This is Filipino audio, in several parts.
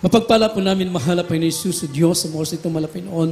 Mapagpala po namin, mahal pa ni Jesus, o Diyos, sa mga oras itong malapit noon.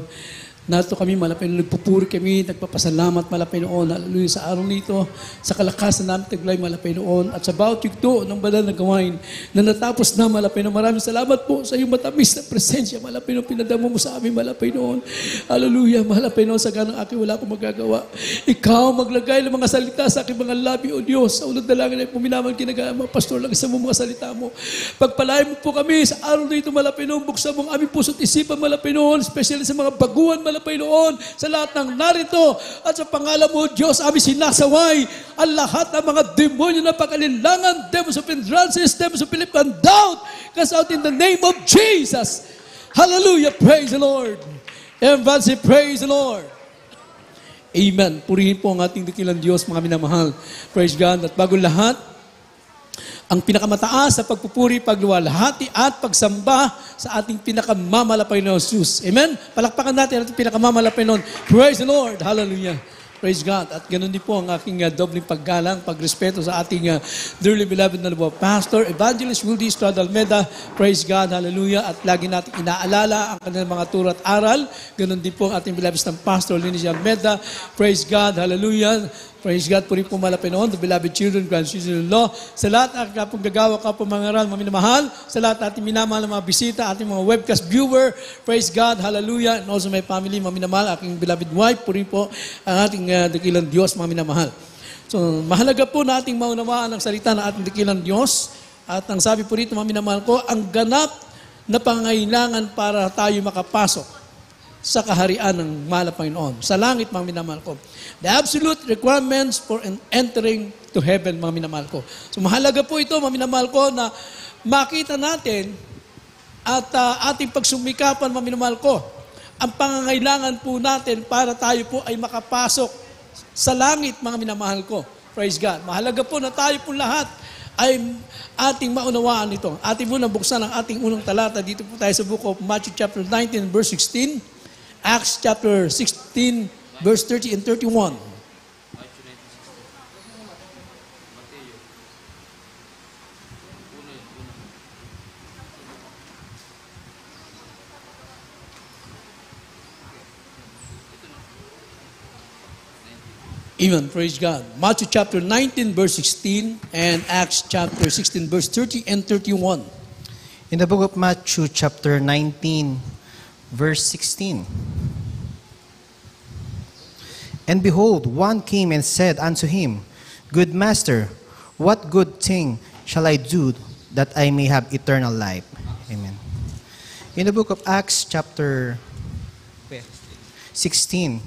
Nato kami, malapit noon, nagpupuri kami, nagpapasalamat, malapit noon, hallelujah, sa araw nito, sa kalakasan namin, taglay, malapit noon, at sa bawat yugto ng banal na gawain, na natapos na, malapit noon. Maraming salamat po sa iyong matamis na presensya, malapit noon, pinadamo mo sa amin, malapit noon. Hallelujah, malapit noon, sa ganang akin, wala akong magagawa. Ikaw maglagay ng mga salita sa aking mga labi, o Diyos, sa unang dalangin ay puminaman kinagaya, mga pastor, lang isa mo mga salita mo. Pagpalain mo po kami sa araw na ito, malapit noon, buksan mo ang aming puso't isipan, malapit noon, especially sa mga baguhan, malapit noon, sa lahat ng narito, at sa pangalan mo, Diyos, aming sinasaway ang lahat ng mga demonyo na pag-alilangan, demons of hindrances, demons of belief and doubt, cast out in the name of Jesus. Hallelujah, praise the Lord. Everyone say, praise the Lord. Amen. Purihin po ang ating dakilang Diyos, mga minamahal. Praise God. At bago lahat, ang pinakamataas sa pagpupuri, pagluwalhati at pagsamba sa ating pinakamamalapay na Jesus. Amen? Palakpakan natin ang ating pinakamamalapay nun. Praise the Lord. Hallelujah. Praise God. At ganun din po ang aking dobling paggalang, pagrespeto sa ating dearly beloved na Pastor, Evangelist Wildy Estrada Almeda. Praise God. Hallelujah. At lagi natin inaalala ang kanilang mga turo at aral. Ganun din po ang ating beloved ng Pastor, Linis Almeda. Praise God. Hallelujah. Praise God, puri po malapit noon, the beloved children, grandchildren-in-law, sa lahat ng kapong gagawa, kapong mga aral, mga minamahal, sa lahat ating minamahal ng mga bisita, ating mga webcast viewer, praise God, hallelujah, and also my family, mga minamahal, aking beloved wife, puri po ang ating dakilang Diyos, mga minamahal. So, mahalaga po na ating maunawaan ang salita ng ating dakilang Diyos, at ang sabi po rito, mga minamahal ko, ang ganap na pangailangan para tayo makapasok sa kaharian ng mahal na Panginoon. Sa langit, mga minamahal ko. The absolute requirements for entering to heaven, mga minamahal ko. So mahalaga po ito, mga minamahal ko, na makita natin at ating pagsumikapan, mga minamahal ko, ang pangangailangan po natin para tayo po ay makapasok sa langit, mga minamahal ko. Praise God. Mahalaga po na tayo po lahat ay ating maunawaan ito. Ating po nabuksan ang ating unang talata. Dito po tayo sa book of Matthew chapter 19, verse 16. Acts chapter 16, verse 30 and 31. Amen. Praise God. Matthew chapter 19, verse 16, and Acts chapter 16, verse 30 and 31. In the book of Matthew chapter 19, verse 16. And behold, one came and said unto him, Good master, what good thing shall I do that I may have eternal life? Amen. In the book of Acts chapter 16.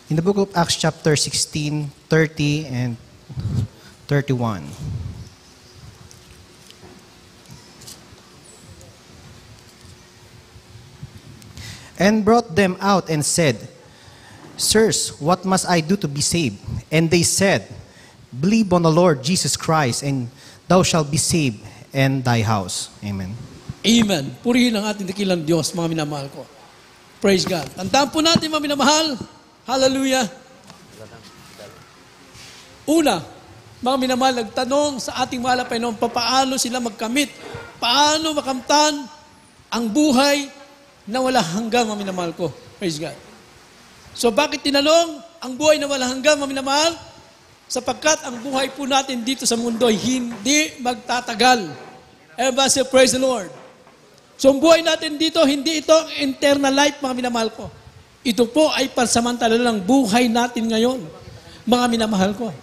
In the book of Acts chapter 16, 30 and 31. And brought them out and said, Sirs, what must I do to be saved? And they said, Believe on the Lord Jesus Christ, and thou shalt be saved and thy house. Amen. Amen. Purihin ang ating dakilang Diyos, mga minamahal ko. Praise God. Tandaan po natin, mga minamahal. Hallelujah. Una, mga minamahal, nagtanong sa ating mahal na Panginoon, paano sila magkamit? Paano makamtan ang buhay na wala hanggang, mga minamahal ko. Praise God. So bakit tinanong ang buhay na wala hanggang, mga minamahal? Sapagkat ang buhay po natin dito sa mundo ay hindi magtatagal. Everybody say, praise the Lord. So ang buhay natin dito, hindi ito eternal life, mga minamahal ko. Ito po ay pansamantala lang buhay natin ngayon, mga minamahal ko.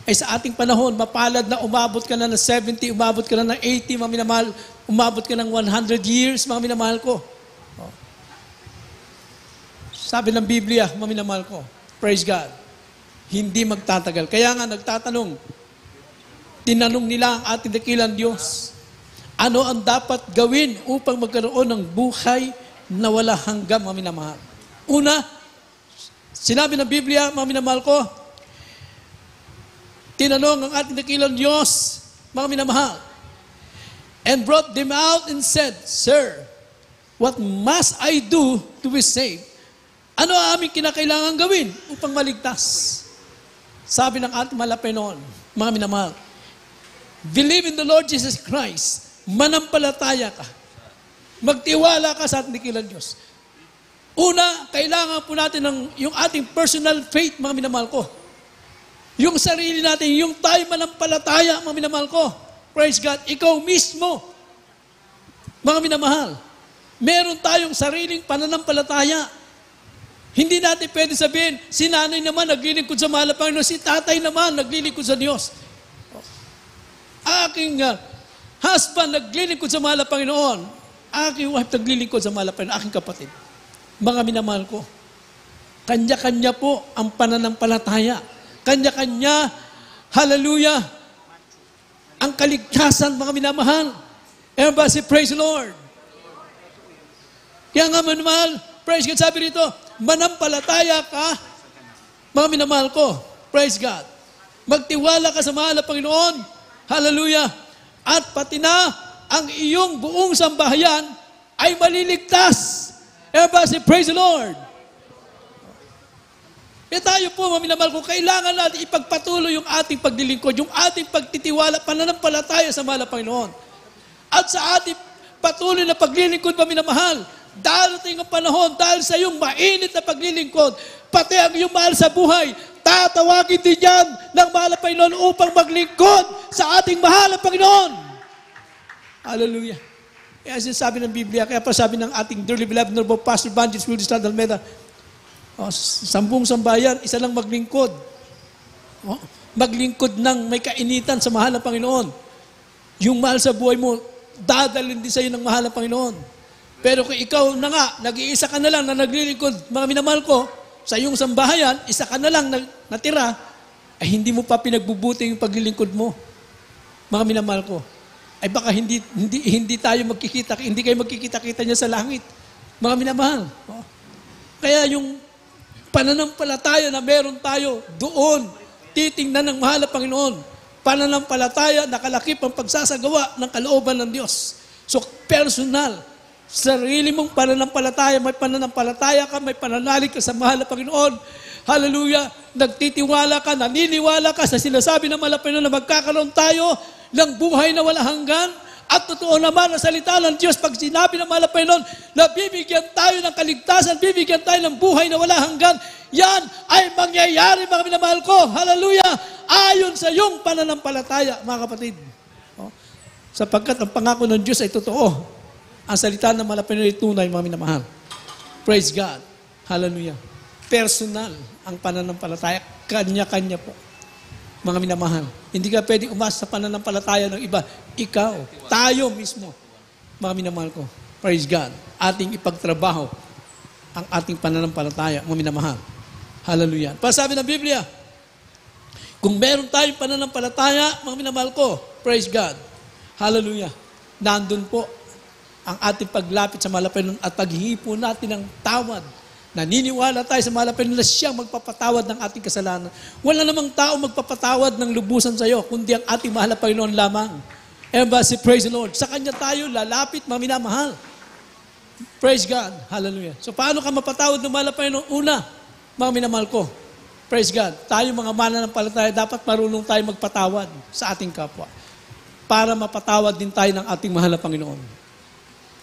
Ay sa ating panahon, mapalad na umabot ka na ng 70, umabot ka na ng 80, mga minamahal, umabot ka ng 100 years, mga minamahal ko. Sabi ng Biblia, mga minamahal ko, praise God, hindi magtatagal. Kaya nga nagtatanong, tinanong nila ang ating dakilang Diyos, ano ang dapat gawin upang magkaroon ng buhay na wala hanggang, mga minamahal? Una, sinabi ng Biblia, mga minamahal ko, tinanong ang ating dakilang Diyos, mga minamahal, and brought them out and said, Sir, what must I do to be saved? Ano ang aming kinakailangan gawin upang maligtas? Sabi ng ating malapay noon, mga minamahal, believe in the Lord Jesus Christ manampalataya ka. Magtiwala ka sa ating dakilang Diyos. Una, kailangan po natin yung ating personal faith, mga minamahal ko. Yung sarili natin, yung tayo manampalataya, mga minamahal ko. Praise God, ikaw mismo, mga minamahal. Meron tayong sariling pananampalataya. Hindi natin pwede sabihin, si nanay naman naglilingkod sa mahal na Panginoon, si tatay naman naglilingkod sa Diyos. Aking husband naglilingkod sa mahal na Panginoon. Aking wife naglilingkod sa mahal na Panginoon. Aking kapatid. Mga minamahal ko. Kanya-kanya po ang pananampalataya. Kanya-kanya, hallelujah, ang kaligtasan, mga minamahal. Everybody say, praise the Lord. Kaya nga minamahal, praise God, sabi rito, manampalataya ka, mga minamahal ko. Praise God. Magtiwala ka sa mahal na Panginoon. Hallelujah. At pati na ang iyong buong sambahayan ay maliligtas. Everybody say, praise the Lord. Kaya tayo po, mga minamahal ko, kailangan natin ipagpatuloy yung ating paglilingkod, yung ating pagtitiwala, pananampalataya sa mahal na Panginoon. At sa ating patuloy na paglilingkod, mga minamahal, darating ang panahon dahil sa iyong mainit na paglilingkod, pati ang iyong mahal sa buhay, tatawagin din yan ng mahal na Panginoon upang maglingkod sa ating mahal na Panginoon. Hallelujah. Kaya sinasabi ng Biblia, kaya pa sabi ng ating dearly beloved Noble Pastor Evangelist Willis Almeida, sambung sambayan, isa lang maglingkod. Maglingkod ng may kainitan sa mahal na Panginoon. Yung mahal sa buhay mo, dadalhin din sa iyo ng mahal na Panginoon. Pero kung ikaw na nga, nag-iisa ka na lang na naglilingkod, mga minamahal ko, sa iyong sambahayan, isa ka na lang natira, ay hindi mo pa pinagbubuti yung paglilingkod mo. Mga minamahal ko, ay baka hindi tayo magkikita, hindi kayo magkikita-kita niya sa langit. Mga minamahal. Kaya yung pananampalataya na meron tayo doon, titingnan ng mahal na Panginoon. Pananampalataya, nakalakip ang pagsasagawa ng kalooban ng Diyos. So, personal, sarili mong pananampalataya, may pananampalataya ka, may pananalig ka sa mahal na Panginoon. Hallelujah! Nagtitiwala ka, naniniwala ka sa sinasabi ng mahal na Panginoon na magkakaroon tayo ng buhay na wala hanggan. At totoo naman ang salita ng Diyos pag sinabi ng mahal na Panginoon na bibigyan tayo ng kaligtasan, bibigyan tayo ng buhay na wala hanggan. Yan ay mangyayari, mga minamahal ko. Hallelujah! Ayon sa iyong pananampalataya, mga kapatid. Sapagkat ang pangako ng Diyos ay totoo. Ang salita ng mahal na Panginoon ay tunay, mga minamahal. Praise God. Hallelujah. Personal ang pananampalataya. Kanya-kanya po. Mga minamahal. Hindi ka pwedeng umasa sa pananampalataya ng iba. Ikaw, tayo mismo. Mga minamahal ko. Praise God. Ating ipagtrabaho ang ating pananampalataya, mga minamahal. Hallelujah. Pasabi ng Biblia, kung meron tayong pananampalataya, mga minamahal ko, praise God. Hallelujah. Nandun po ang ating paglapit sa mahal na Panginoon at paghihipo natin ng tawad. Naniniwala tayo sa mahal na Panginoon na siyang magpapatawad ng ating kasalanan. Wala namang tao magpapatawad ng lubusan sa iyo, kundi ang ating mahal na Panginoon lamang. Everybody praise the Lord. Sa Kanya tayo lalapit, mga minamahal. Praise God. Hallelujah. So paano ka mapatawad ng mahal na Panginoon? Una, mga minamahal ko. Praise God. Tayo mga mananampalataya, dapat marunong tayo magpatawad sa ating kapwa. Para mapatawad din tayo ng ating mahal na Panginoon.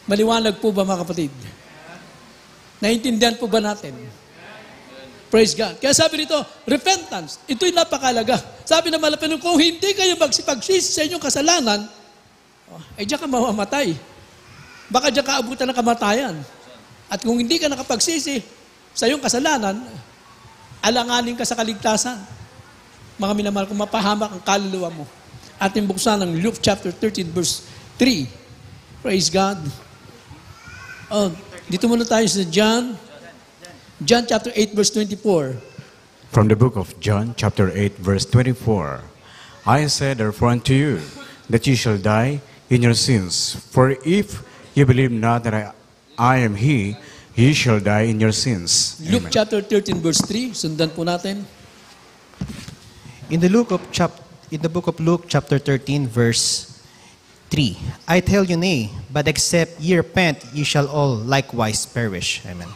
Maliwanag po ba, mga kapatid? Naintindihan po ba natin? Praise God. Kaya sabi nito, repentance. Ito'y napakalaga. Sabi ng mahal na Panginoon, kung hindi kayo magsipagsisi sa inyong kasalanan, ay diyan ka mamamatay. Baka diyan ka abutan ng kamatayan. At kung hindi ka nakapagsisi sa iyong kasalanan, alanganin ka sa kaligtasan. Mga minamahal, kung mapahamak ang kaluluwa mo. Ating buksan ng Luke chapter 13 verse 3. Praise God. Dito muna tayo sa John chapter 8 verse 24. From the book of John, chapter 8, verse 24. I said therefore unto you, that ye shall die in your sins. For if ye believe not that I am He, ye shall die in your sins. Luke Amen. chapter 13 verse 3. Sundan po natin. In the book of Luke, chapter 13, verse 3, I tell you nay, but except ye repent, ye shall all likewise perish. Amen.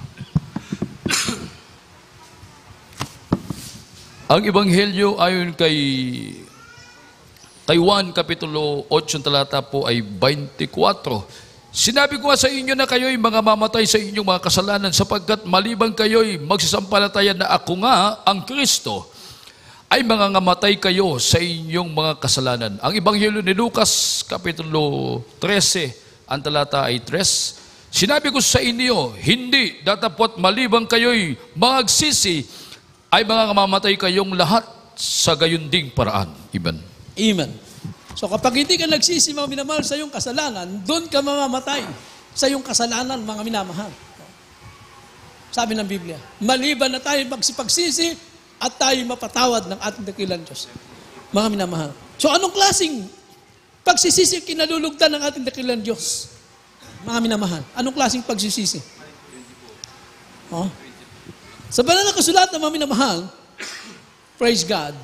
Ang Ebanghelyo ayon kay Kay Juan Kapitulo 8 talata po ay 24. Sinabi ko nga sa inyo na kayo'y mga mamatay sa inyong mga kasalanan sapagkat maliban kayo'y magsasampalataya na ako nga ang Kristo, ay mangangamatay kayo sa inyong mga kasalanan. Ang Ebanghelyo ni Lucas Kapitulo 13, ang talata ay 3. Sinabi ko sa inyo, hindi datapot maliban kayo'y magsisi, ay mangangamatay kayong lahat sa gayon ding paraan. Amen. Amen. So kapag hindi ka nagsisi, mga minamahal, sa iyong kasalanan, doon ka mamamatay sa iyong kasalanan, mga minamahal. Sabi ng Biblia, maliban na tayo magsipagsisi at tayo mapatawad ng ating dakilang Diyos. Mga minamahal. So anong klaseng pagsisisi kinalulugdan ng ating dakilang Diyos? Mga minamahal. Anong klaseng pagsisisi? Oh? Sa banal na kasulatan, mga minamahal, praise God,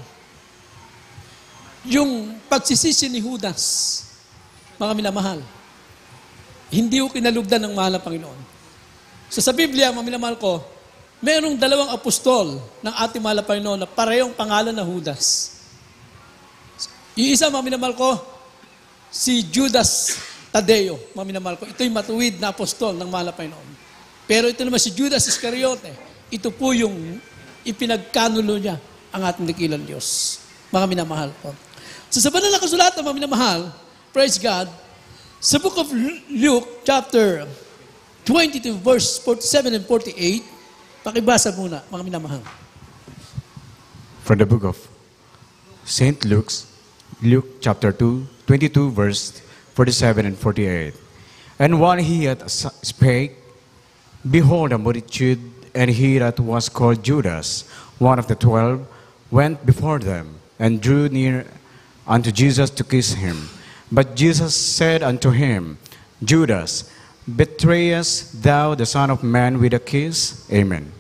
yung pagsisisi ni Judas, mga minamahal, hindi ko kinalugdan ng mahal na Panginoon. So sa Biblia, mga minamahal ko, merong 2 apostol ng ating mahal na Panginoon na parehong pangalan na Judas. Yung isa, mga minamahal ko, si Judas Tadeo, mga minamahal ko. Ito'y matuwid na apostol ng mahal na Panginoon. Pero ito naman si Judas Iscariote, ito po yung ipinagkanulo niya ang ating dakilang Diyos. Mga minamahal ko. So sa banal na kasulatan, mga minamahal, praise God, sa book of Luke, chapter 22, verse 47 and 48, pakibasa muna, mga minamahal. From the book of St. Luke chapter 2, 22, verse 47 and 48. And when he had spake, behold, a multitude, and he that was called Judas, one of the 12, went before them, and drew near unto Jesus to kiss him. But Jesus said unto him, Judas, betrayest thou the Son of Man with a kiss? Amen.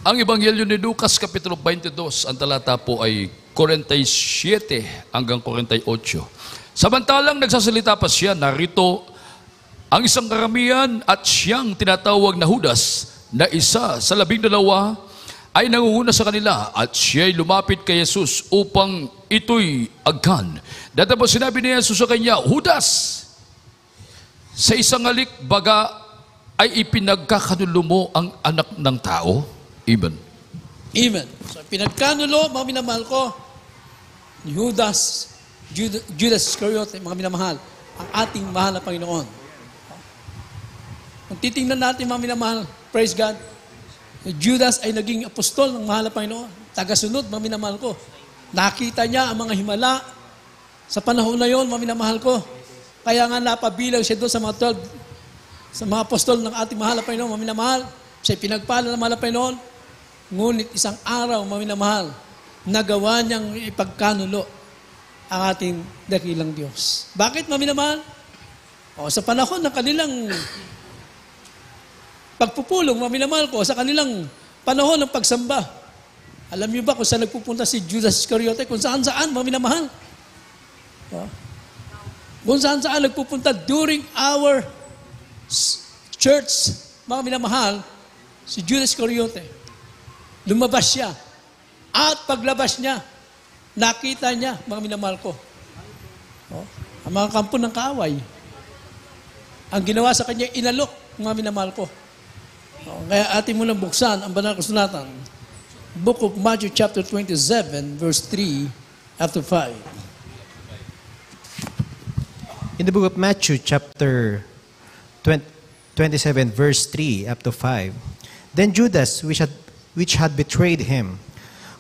Ang Ebanghelyo ni Lucas Kapitulo 22, ang talata po ay 47 hanggang 48. Samantalang nagsasalita pa siya, narito ang isang karamihan at siyang tinatawag na Judas na isa sa 12 ay nangunguna sa kanila at siya'y lumapit kay Jesus upang ito'y agkan. Datapos sinabi ni Jesus sa kanya, Judas, sa isang halik baga ay ipinagkakanulo mo ang anak ng tao? Amen. Amen. So pinagkanulo, mga minamahal ko, ni Judas Iscariote, mga minamahal, ang ating mahal na Panginoon. Kung titingnan natin, mga minamahal, praise God, Judas ay naging apostol ng mahal na Panginoon. Tagasunod, mga minamahal ko. Nakita niya ang mga himala sa panahon na yon, mga minamahal ko. Kaya nga napabilang siya doon sa mga 12, sa mga apostol ng ating mahal na Panginoon, mga minamahal. Siya pinagpala ng mahal na Panginoon. Ngunit isang araw, mga minamahal, nagawa niyang ipagkanulo ang ating dakilang Diyos. Bakit, mga minamahal? O, sa panahon ng kanilang pagpupulong, mga minamahal ko, sa kanilang panahon ng pagsamba. Alam niyo ba kung saan nagpupunta si Judas Iscariote? Kung saan-saan, mga minamahal. O, kung saan-saan nagpupunta during our church, mga minamahal, si Judas Iscariote. Lumabas siya. At paglabas niya, nakita niya, mga minamahal ko, ang mga kampo ng kaaway. Ang ginawa sa kanya, inalok, mga minamahal ko. Kaya atin mo lang buksan ang banal na kasulatan. Book of Matthew chapter 27, verse 3 up to 5. In the book of Matthew chapter 27, verse 3 up to 5. Then Judas, which had betrayed him,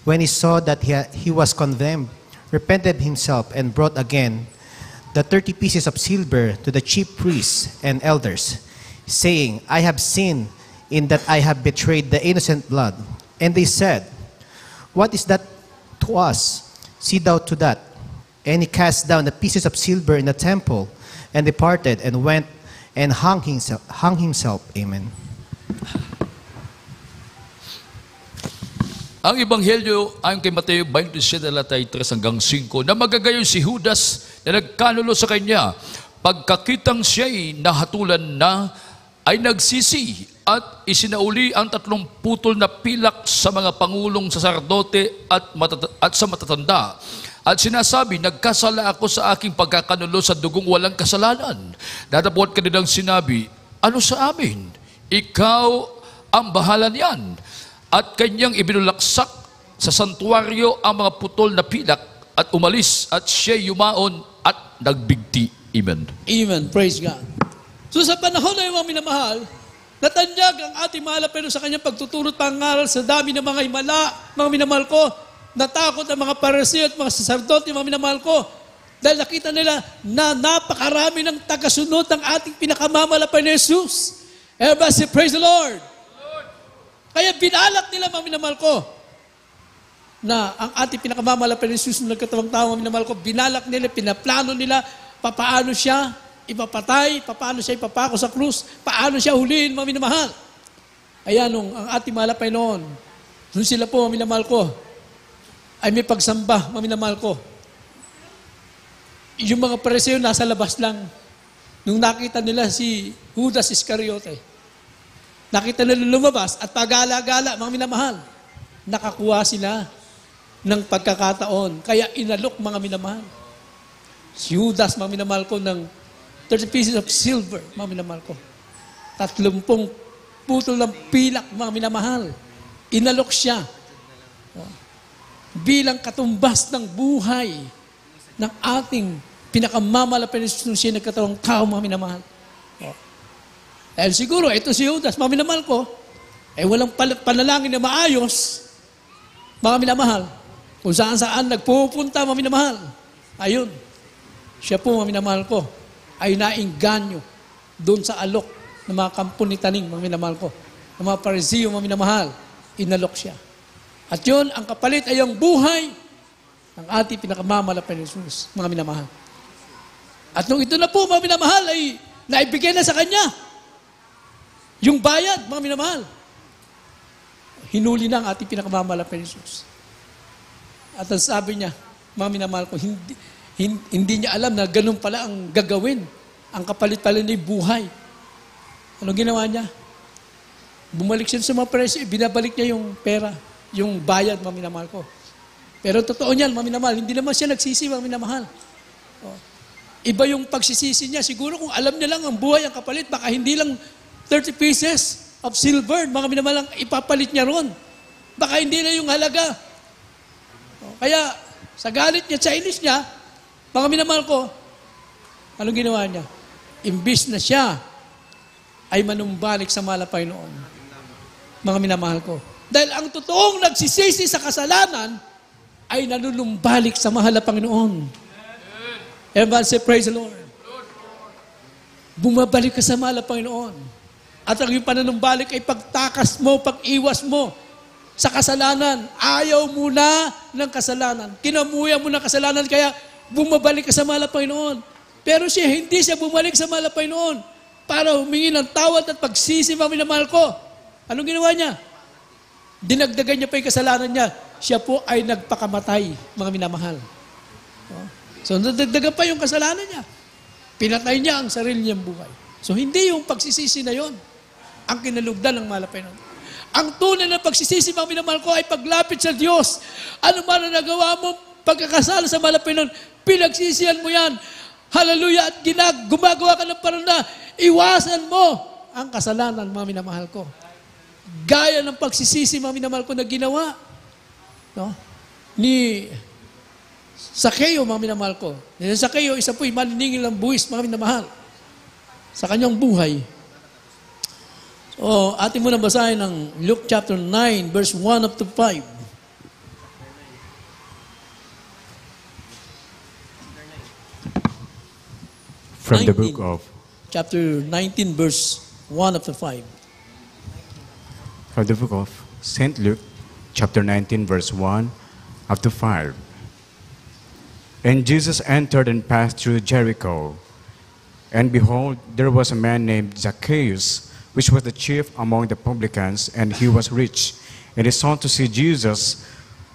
when he saw that he was condemned, repented himself and brought again the 30 pieces of silver to the chief priests and elders, saying, I have sinned in that I have betrayed the innocent blood. And they said, What is that to us? See thou to that. And he cast down the pieces of silver in the temple and departed and went and hung himself. Amen. Ang Ebanghelyo ayon kay Mateo 27, 3 hanggang 5, na magagayon si Judas na nagkanulo sa kanya, pagkakitang siya'y nahatulan na, ay nagsisi at isinauli ang 30 putol na pilak sa mga pangulong saserdote at sa matatanda. At sinasabi, nagkasala ako sa aking pagkakanulo sa dugong walang kasalanan. Datapot kanilang sinabi, ano sa amin? Ikaw ang bahala niyan. At kanyang ibinulaksak sa santuaryo ang mga putol na pilak at umalis at siya yumaon at nagbigti. Amen. Amen. Praise God. So sa panahon na yung mga minamahal, natanyag ang ating mahal pero sa kanyang pagtuturo at pangaral sa dami ng mga himala, mga minamahal ko, natakot ang mga Pariseo at mga saserdote, mga minamahal ko, dahil nakita nila na napakarami ng tagasunod ng ating pinakamamalapay na Jesus. Everybody say, praise the Lord. Kaya binalak nila, mga minamahal ko, na ang ating pinakamamalapay na Jesus na nagkatawang tao, mga minamahal ko, binalak nila, pinaplano nila, papaano siya ipapatay, paano siya ipapako sa krus, paano siya huliin, mga minamahal. Kaya nung ang ating malapay noon, nung sila po, mga minamahal ko, ay may pagsamba, mga minamahal ko. Yung mga Pariseo nasa labas lang. Nung nakita nila si Judas Iscariote, nakita nila lumabas at pagala-gala, mga minamahal, nakakuha sila ng pagkakataon. Kaya inalok, mga minamahal. Si Judas, mga minamahal ko, ng 30 pieces of silver, mga minamahal ko. 30 putol ng pilak, mga minamahal. Inalok siya. Bilang katumbas ng buhay ng ating pinakamamalapay na Jesus siya nagkatawang tao, mga minamahal. Dahil siguro, ito si Judas, mga minamahal ko, walang panalangin na maayos, mga minamahal. Kung saan-saan nagpupunta, mga minamahal. Ayun. Siya po, mga minamahal ko, ay naingganyo doon sa alok ng mga kampo ni Taning, mga minamahal ko. Ng mga Pariseo, mga minamahal, inalok siya. At yun, ang kapalit ay ang buhay ng ating pinakamamalapay na Jesus, mga minamahal. At nung ito na po, mga minamahal, ay naibigay na sa kanya yung bayad, mga minamahal. Hinuli na ang ating pinakamamalapay na Jesus. At ang sabi niya, mga minamahal ko, hindi niya alam na ganun pala ang gagawin. Ang kapalit pala niya buhay. Anong ginawa niya? Bumalik siya sa mga presyo, binabalik niya yung pera, yung bayad, mga minamahal ko. Pero totoo niyan, mga minamahal, hindi naman siya nagsisi, mga minamahal. Iba yung pagsisisi niya. Siguro kung alam niya lang ang buhay, ang kapalit, baka hindi lang 30 pieces of silver, mga minamahal, ang ipapalit niya ron. Baka hindi na yung halaga. Kaya, sa galit niya, sa inis niya, mga minamahal ko, anong ginawa niya? Imbis na siya ay manumbalik sa malapay noon. Mga minamahal ko. Dahil ang totoong nagsisisi sa kasalanan ay nanunumbalik sa mahal na Panginoon. Everybody say, praise the Lord. Bumabalik ka sa mahal na Panginoon. At ang iyong pananumbalik ay pagtakas mo, pag-iwas mo sa kasalanan. Ayaw mo na ng kasalanan. Kinamuya mo ng kasalanan, kaya bumabalik ka sa mahal na Panginoon. Pero siya, hindi siya bumalik sa mahal na Panginoon para humingi ng tawad at pagsisi, mga minamahal ko. Anong ginawa niya? Dinagdagan niya pa yung kasalanan niya. Siya po ay nagpakamatay, mga minamahal. So, nadagdagan pa yung kasalanan niya. Pinatay niya ang sarili niyang buhay. So, hindi yung pagsisisi na yon ang kinalugdan ng mahal na Panginoon. Ang tunay na pagsisisi, mga minamahal ko, ay paglapit sa Diyos. Ano man na nagawa mo, pagkakasala sa mahal na Panginoon, pinagsisihan mo yan. Hallelujah! At gumagawa ka ng parang na iwasan mo ang kasalanan, mga minamahal ko. Gaya ng pagsisisi, mga minamahal ko, na ginawa ni Sakeo, mga minamahal ko. Ni Sakeo, isa po'y maniningil ng buwis, mga minamahal, sa kanyang buhay. So, atin mo na basahin ng Luke chapter 9, verse 1 up to 5. From the book of chapter 19, verse 1 up to 5. From the book of St. Luke, chapter 19, verse 1 up to 5. And Jesus entered and passed through Jericho. And behold, there was a man named Zacchaeus, which was the chief among the publicans, and he was rich. And he sought to see Jesus,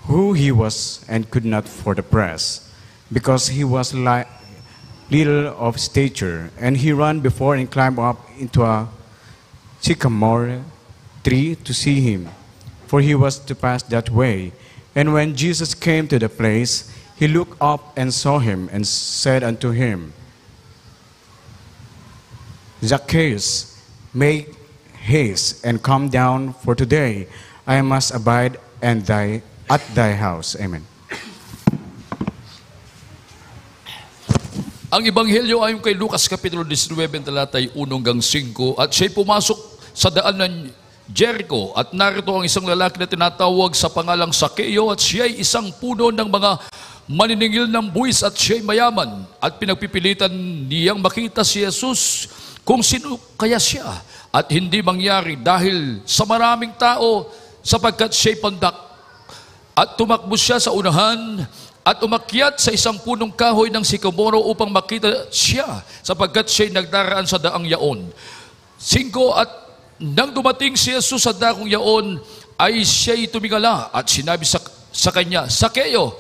who he was, and could not for the press, because he was little of stature. And he ran before and climbed up into a sycamore tree to see him, for he was to pass that way. And when Jesus came to the place, he looked up and saw him, and said unto him, Zacchaeus, make haste and come down, for today I must abide at thy house. Amen. Ang Ebanghelyo ayon kay Lucas Kapitulo 19, talatay 1 hanggang 5, at siya'y pumasok sa daan ng Jericho, at narito ang isang lalaki na tinatawag sa pangalang Zacchaeo, at siya'y isang puno ng mga maniningil ng buwis, at siya'y mayaman, at pinagpipilitan niyang makita si Jesus kung sino kaya siya, at hindi mangyari dahil sa maraming tao, sapagkat siya'y pandak. At tumakbo siya sa unahan at umakyat sa isang punong kahoy ng sikamoro upang makita siya, sapagkat siya'y nagdaraan sa daang yaon. 5, at nang dumating si Jesus sa daang yaon, ay siya'y tumingala at sinabi sa kanya, Zacchaeo,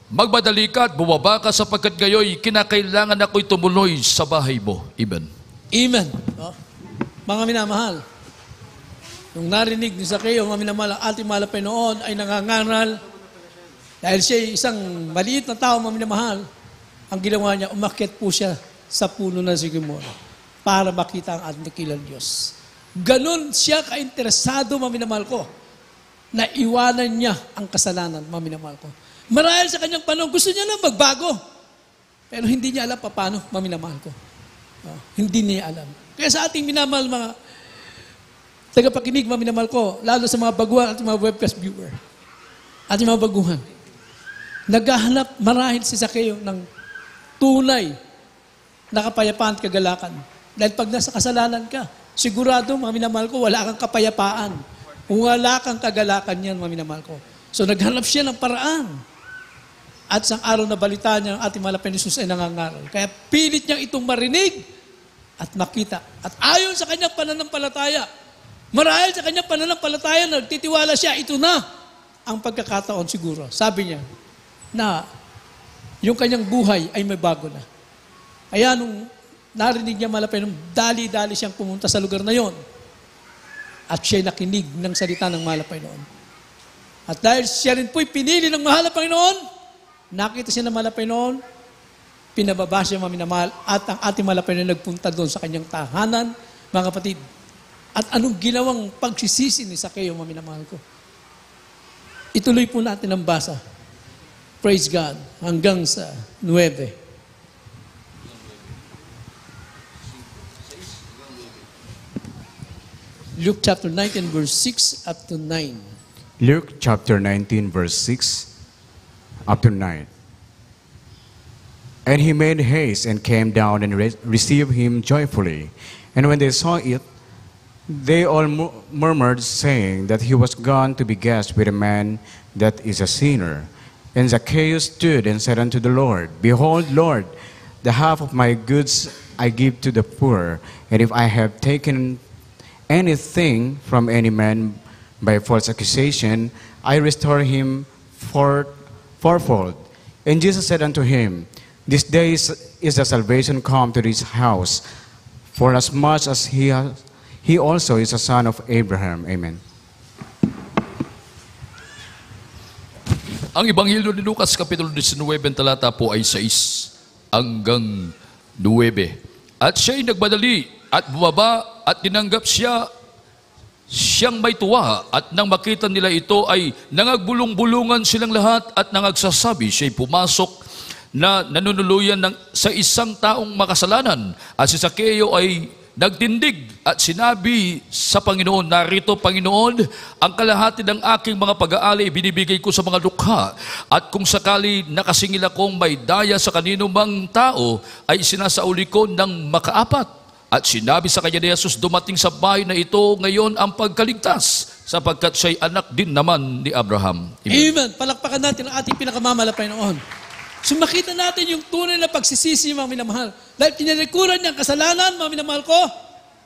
magmadali ka at bumaba ka, sapagkat ngayon kinakailangan ako'y tumuloy sa bahay mo. Amen. Amen. No? Mga minamahal, nung narinig ni Zacchaeo, mga minamahal, ang ating mahal na Panginoon ay nangangaral. Dahil siya isang maliit na tao, mga minamahal, ang ginawa niya, umakyat po siya sa puno ng sikamoro para makita ang ating dakilang Diyos. Ganon siya ka-interesado, mga minamahal ko, na iwanan niya ang kasalanan, mga minamahal ko. Marahil sa kanyang panahon, gusto niya lang magbago. Pero hindi niya alam paano, mga minamahal ko. Hindi niya alam. Kaya sa ating minamahal, mga tagapakinig, mga minamahal ko, lalo sa mga baguhan at mga webcast viewer, ating mga baguhan, naghahanap marahil si Zacchaeo ng tunay na kapayapaan at kagalakan. Dahil pag nasa kasalanan ka, sigurado, mga minamahal ko, wala kang kapayapaan. Wala kang kagalakan yan, mga minamahal ko. So naghanap siya ng paraan. At sa araw na balita niya, ang ating mahal na Jesus ay nangangaral. Kaya pilit niyang itong marinig at makita. At ayon sa kanyang pananampalataya, marahil sa kanyang pananampalataya, nagtitiwala siya, ito na ang pagkakataon siguro. Sabi niya, na yung kanyang buhay ay may bago na. Kaya nung narinig niya malapay, nung dali-dali siyang pumunta sa lugar na yon, at siya'y nakinig ng salita ng mahal na Panginoon. At dahil siya rin po'y pinili ng mahal na Panginoon, nakita siya ng mahal na Panginoon, pinababa siya, mga minamahal, at ang ating mahal na Panginoon nagpunta doon sa kanyang tahanan, mga kapatid. At anong ginawang pagsisisi ni Zacchaeo, mga minamahal ko? Ituloy po natin ang basa. Praise God. Hanggang sa 9. Luke chapter 19 verse 6 up to 9. Luke chapter 19, verse 6 up to 9. And he made haste and came down and received him joyfully. And when they saw it, they all murmured, saying that he was gone to be guest with a man that is a sinner. And Zacchaeus stood and said unto the Lord, Behold, Lord, the half of my goods I give to the poor, and if I have taken anything from any man by false accusation, I restore him fourfold. And Jesus said unto him, This day is the salvation come to this house, for as much as he also is a son of Abraham. Amen. Ang Ebanghelyo ni Lucas Kapitulo 19, talata po ay 6 hanggang 9. At siya'y nagmadali at bumaba at tinanggap siyang may tuwa, at nang makita nila ito ay nangagbulong-bulungan silang lahat at nangagsasabi, siya'y pumasok na nanunuluyan sa isang taong makasalanan. At si Zacchaeo ay nagtindig at sinabi sa Panginoon, narito, Panginoon, ang kalahati ng aking mga pag-aali binibigay ko sa mga dukha, at kung sakali nakasingil akong may daya sa kanino mang tao, ay sinasauli ko ng makaapat. At sinabi sa kanya ni Jesus, dumating sa bahay na ito ngayon ang pagkaligtas, sapagkat siya'y anak din naman ni Abraham. Amen. Amen. Palakpakan natin ang ating pinakamamala, Panginoon. So makita natin yung tunay na pagsisisi, mga minamahal. Dahil kinalikuran niya ang kasalanan, mga minamahal ko.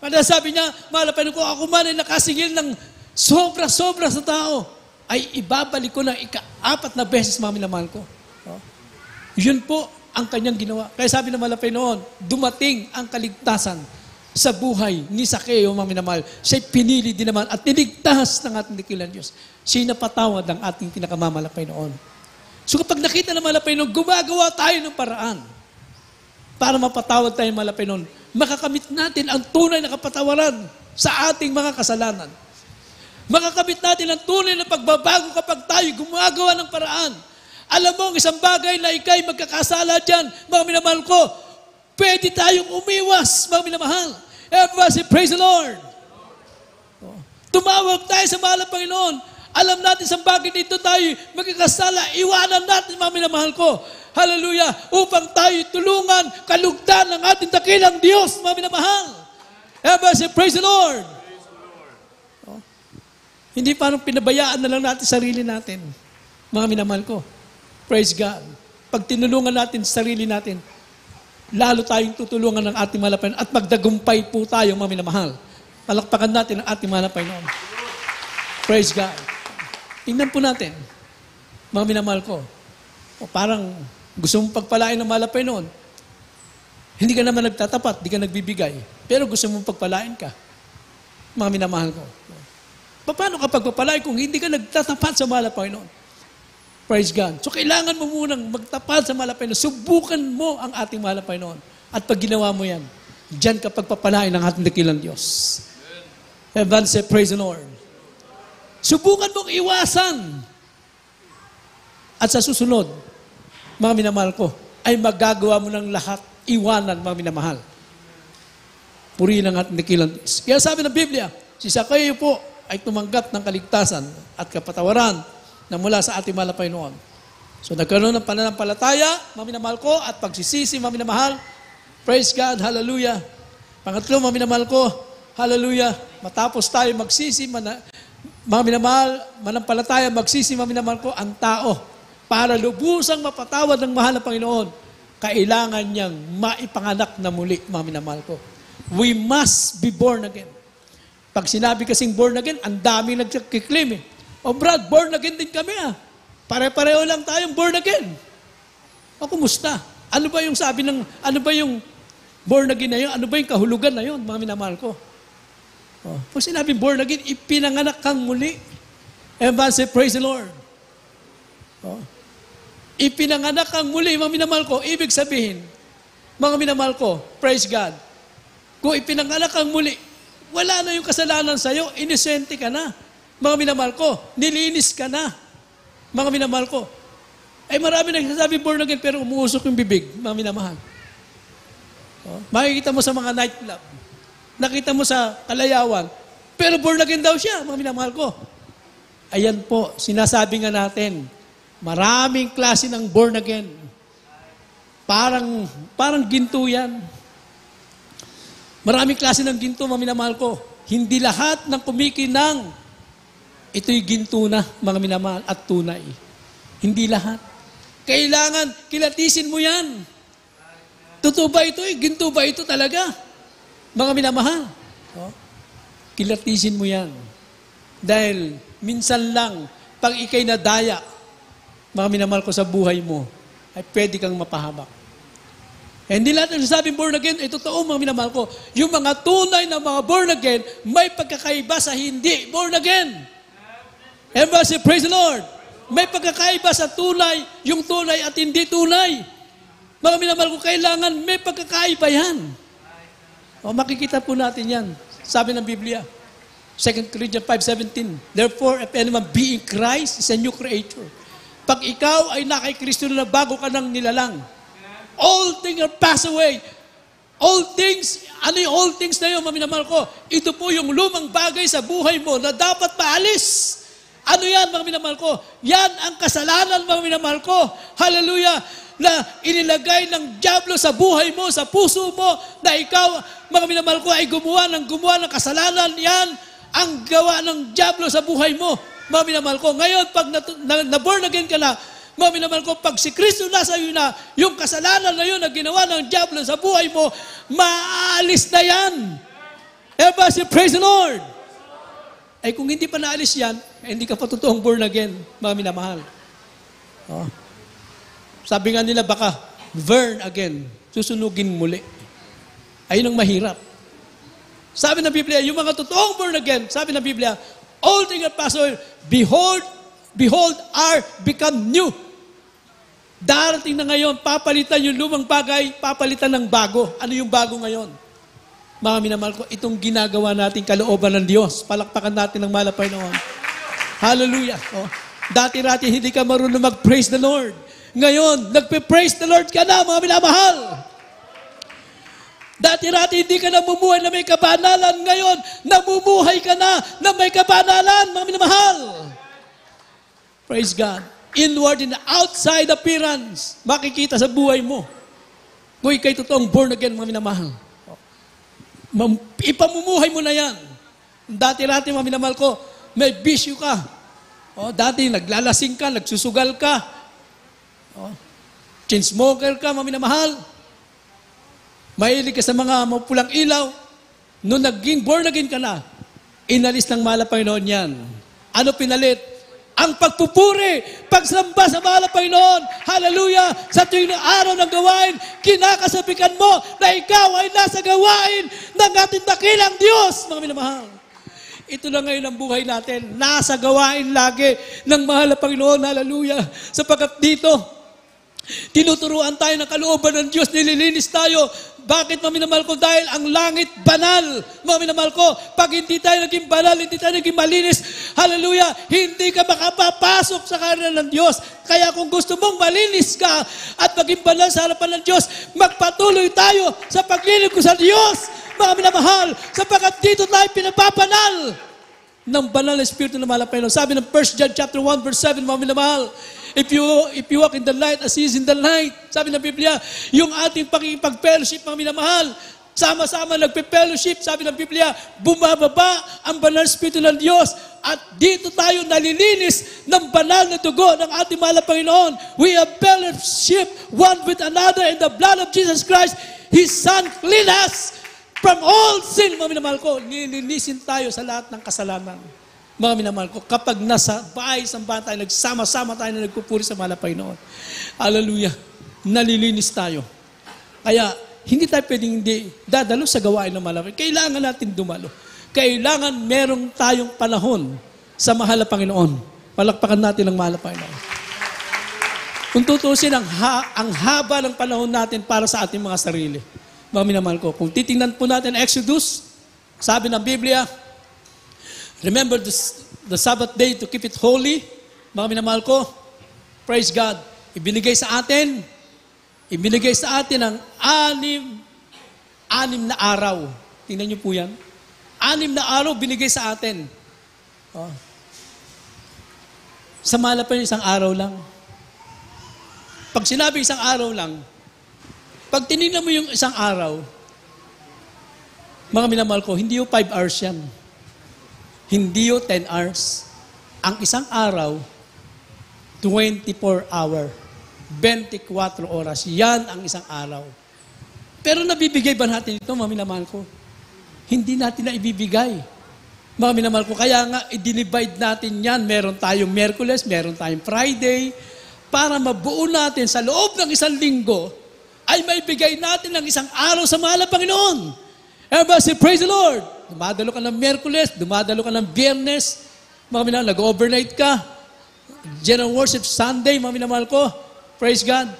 Kaya sabi niya, mahal na Panginoon ko, ako man ay nakasingil ng sobra-sobra sa tao, ay ibabalik ko ng ika-4 na beses, mga minamahal ko. Yun po ang kanyang ginawa. Kaya sabi ng mahal na Panginoon, dumating ang kaligtasan sa buhay ni Sakeo, mga minamahal. Siya'y pinili din naman at niligtas ng ating dakilang Diyos. Siya'y napatawad ang ating pinakamamalapay noon. So kapag nakita ng malapay noon, gumagawa tayo ng paraan para mapatawad tayo ng malapay noon. Makakamit natin ang tunay na kapatawaran sa ating mga kasalanan. Makakamit natin ang tunay na pagbabago kapag tayo gumagawa ng paraan. Alam mo, ang isang bagay na ikay magkakasala dyan, mga minamahal ko, pwede tayong umiwas, mga minamahal. Everybody say, praise the Lord. Tumawag tayo sa mahal na Panginoon. Alam natin sa bagay dito tayo magkakasala, iwanan natin, mga minamahal ko. Hallelujah. Upang tayo tulungan, kalugdan ng ating dakilang Diyos, mga minamahal. Everybody say, praise the Lord. Hindi parang pinabayaan na lang natin sarili natin, mga minamahal ko. Praise God. Pag tinulungan natin sarili natin, lalo tayong tutulungan ng ating malapay at magdagumpay po tayo, mga minamahal. Palakpakan natin ang ating malapay noon. Praise God. Tingnan po natin, mga minamahal ko. O parang gusto mong pagpalain ng malapay noon. Hindi ka naman nagtatapat, hindi ka nagbibigay. Pero gusto mong pagpalain ka. Mga minamahal ko. Paano ka pagpapalain kung hindi ka nagtatapat sa malapay noon? Praise God. So kailangan mo munang magtapat sa malapay noon. Subukan mo ang ating malapay noon. At pag ginawa mo yan, diyan ka pagpapalain ng ating dakilang Diyos. Everyone say, praise the Lord. Subukan mong iwasan. At sa susunod, mga minamahal ko, ay magagawa mo ng lahat, iwanan, mga minamahal. Purihin ang ating dakilang Diyos. Kaya sabi ng Biblia, si Sakeo po ay tumanggap ng kaligtasan at kapatawaran na mula sa ating malapay noon. So nagkaroon ng pananampalataya, mga minamahal ko, at pagsisisi, mga minamahal. Praise God, hallelujah. Pangatlo, mga minamahal ko, hallelujah. Matapos tayo magsisi, mga minamahal, manampalataya, magsisi, mga minamahal ko, ang tao, para lubusang mapatawad ng mahal na Panginoon, kailangan niyang maipanganak na muli, mga minamahal ko. We must be born again. Pag sinabi kasing born again, ang dami nagkiklaim eh. O Brad, born again din kami ah. Pare-pareho lang tayong born again. O kumusta? Ano ba yung sabi ng, ano ba yung born again na yun? Ano ba yung kahulugan na yun, mga minamahal ko? O, pag sinabi born again, ipinanganak kang muli. Everyone say, praise the Lord. O, ipinanganak kang muli, mga minamahal ko, ibig sabihin, mga minamahal ko, praise God. Kung ipinanganak kang muli, wala na yung kasalanan sa'yo, inosente ka na. Mga minamahal ko, nilinis ka na. Mga minamahal ko. Ay marami nagsasabi born again pero umuusok yung bibig, mga minamahal. Makikita mo sa mga nightclub. Nakita mo sa Kalayawan. Pero born again daw siya, mga minamahal ko. Ayan po, sinasabi nga natin, maraming klase ng born again. Parang ginto yan. Maraming klase ng ginto, mga minamahal ko. Hindi lahat ng kumikinang, ito'y ginto na, mga minamahal, at tunay. Hindi lahat. Kailangan, kilatisin mo yan. Totoo ba ito? Ginto ba ito talaga? Mga minamahal. Kilatisin mo yan. Dahil, minsan lang, pag ikay nadaya, mga minamahal ko sa buhay mo, ay pwede kang mapahamak. Hindi lahat ng sabing born again, ay totoo mga minamahal ko. Yung mga tunay na mga born again, may pagkakaiba sa hindi born again. Everybody say, praise the Lord. May pagkakaiba sa tunay, yung tunay at hindi tunay. Mga minamahal ko, kailangan may pagkakaiba yan. O, makikita po natin yan. Sabi ng Biblia, 2 Corinthians 5:17, therefore, if anyone be in Christ, is a new creature. Pag ikaw ay nakay Kristo na bago ka ng nilalang, all things are passed away. All things, ano yung all things na yun, mga minamahal ko? Ito po yung lumang bagay sa buhay mo na dapat maalis. Ano yan, mga minamahal ko? Yan ang kasalanan, mga minamahal ko. Hallelujah! Na inilagay ng dyablo sa buhay mo, sa puso mo, na ikaw, mga minamahal ko, ay gumawa ng kasalanan. Yan ang gawa ng dyablo sa buhay mo, mga minamahal ko. Ngayon, pag na-born again ka na, mga minamahal ko, pag si Kristo nasa iyo na, yung kasalanan na yun na ginawa ng dyablo sa buhay mo, maalis na yan. Everybody say, praise the Lord. Ay kung hindi pa naalis yan, hindi ka pa totoong born again, mga minamahal. Sabi nga nila baka, burn again, susunugin muli. Ayun ang mahirap. Sabi ng Biblia, yung mga totoong born again, sabi ng Biblia, all things are passed away, behold, are become new. Darating na ngayon, papalitan yung lumang bagay, papalitan ng bago. Ano yung bago ngayon? Mga minamahal ko, itong ginagawa natin kalooban ng Diyos. Palakpakan natin ng malapay noon. Hallelujah. Oh. Dati-rati hindi ka marunong mag-praise the Lord. Ngayon, nagpe-praise the Lord ka na, mga minamahal. Dati-rati hindi ka namumuhay na may kabanalan. Ngayon, namumuhay ka na may kabanalan, mga minamahal. Praise God. Inward and outside appearance. Makikita sa buhay mo. Kung ikay totoong born again, mga minamahal. Ipamumuhay mo na yan. Dati-rati, mga minamahal ko, may bisyo ka. Dati, naglalasing ka, nagsusugal ka. Chain smoker ka, mga minamahal. Mahilig ka sa mga mapulang ilaw. Nung naging born again ka na, inalis ng mahal na Panginoon yan. Ano pinalit? Ang pagpupuri, pagsamba sa mahal na Panginoon. Hallelujah! Sa tuwing araw ng gawain, kinakasabikan mo na ikaw ay nasa gawain ng ating dakilang Diyos, mga minamahal. Ito na ngayon ang buhay natin. Nasa gawain lagi ng mahal na Panginoon. Hallelujah! Sapagkat dito, tinuturuan tayo ng kalooban ng Diyos, nililinis tayo. Bakit, mga minamahal ko? Dahil ang langit banal. Mga minamahal ko, pag hindi tayo naging banal, hindi tayo naging malinis, hallelujah, hindi ka makapapasok sa karana ng Diyos. Kaya kung gusto mong malinis ka at maging banal sa harapan ng Diyos, magpatuloy tayo sa paglilingkod sa Diyos, mga minamahal, sapagkat dito tayo pinapapanal ng banal na Espiritu ng mahal na Panginoon. Sabi ng 1 John chapter 1 verse 7, mga minamahal, If you walk in the light as He is in the light, sabi ng Biblia, yung ating pakikipag-fellowship, mga minamahal, sama-sama nagpe-fellowship, sabi ng Biblia, bumababa ang banal Espiritu ng Diyos at dito tayo nalilinis ng banal na dugo ng ating mahal na Panginoon. We have fellowship one with another in the blood of Jesus Christ. His Son clean us from all sin, mga minamahal ko. Nilinisin tayo sa lahat ng kasalanan. Mga minamahal ko, kapag nasa bahay, sambahan tayo, nagsama-sama tayo na nagpupuri sa mahal na Panginoon. Hallelujah. Nalilinis tayo. Kaya, hindi tayo pwedeng hindi dadalo sa gawain ng mahal na Panginoon. Kailangan natin dumalo. Kailangan merong tayong panahon sa mahal na Panginoon. Palakpakan natin ang mahal na Panginoon. Kung tutusin ang haba ng panahon natin para sa ating mga sarili. Mga minamahal ko, kung titingnan po natin Exodus, sabi ng Biblia, remember the Sabbath day to keep it holy. Mga minamahal ko, praise God. Ibinigay sa atin ang anim na araw. Tingnan niyo po yan. 6 na araw binigay sa atin. Samala pa yung isang araw lang. Pag sinabi isang araw lang, pag tinignan mo yung isang araw, mga minamahal ko, hindi yung 5 hours yan. Hindi yung 10 hours. Ang isang araw, 24 hour. 24 oras. Yan ang isang araw. Pero nabibigay ba natin ito, mga minamahal ko? Hindi natin na ibibigay. Mga minamahal ko, kaya nga, i-divide natin yan. Meron tayong Miyerkules, meron tayong Friday, para mabuo natin sa loob ng isang linggo, ay maibigay natin ng isang araw sa mahal na Panginoon. Everybody say, praise the Lord. Dumadalo ka ng Miyerkules, dumadalo ka ng Biyernes, mga minamahal, nag-overnight ka, General Worship Sunday, mga minamahal ko, praise God.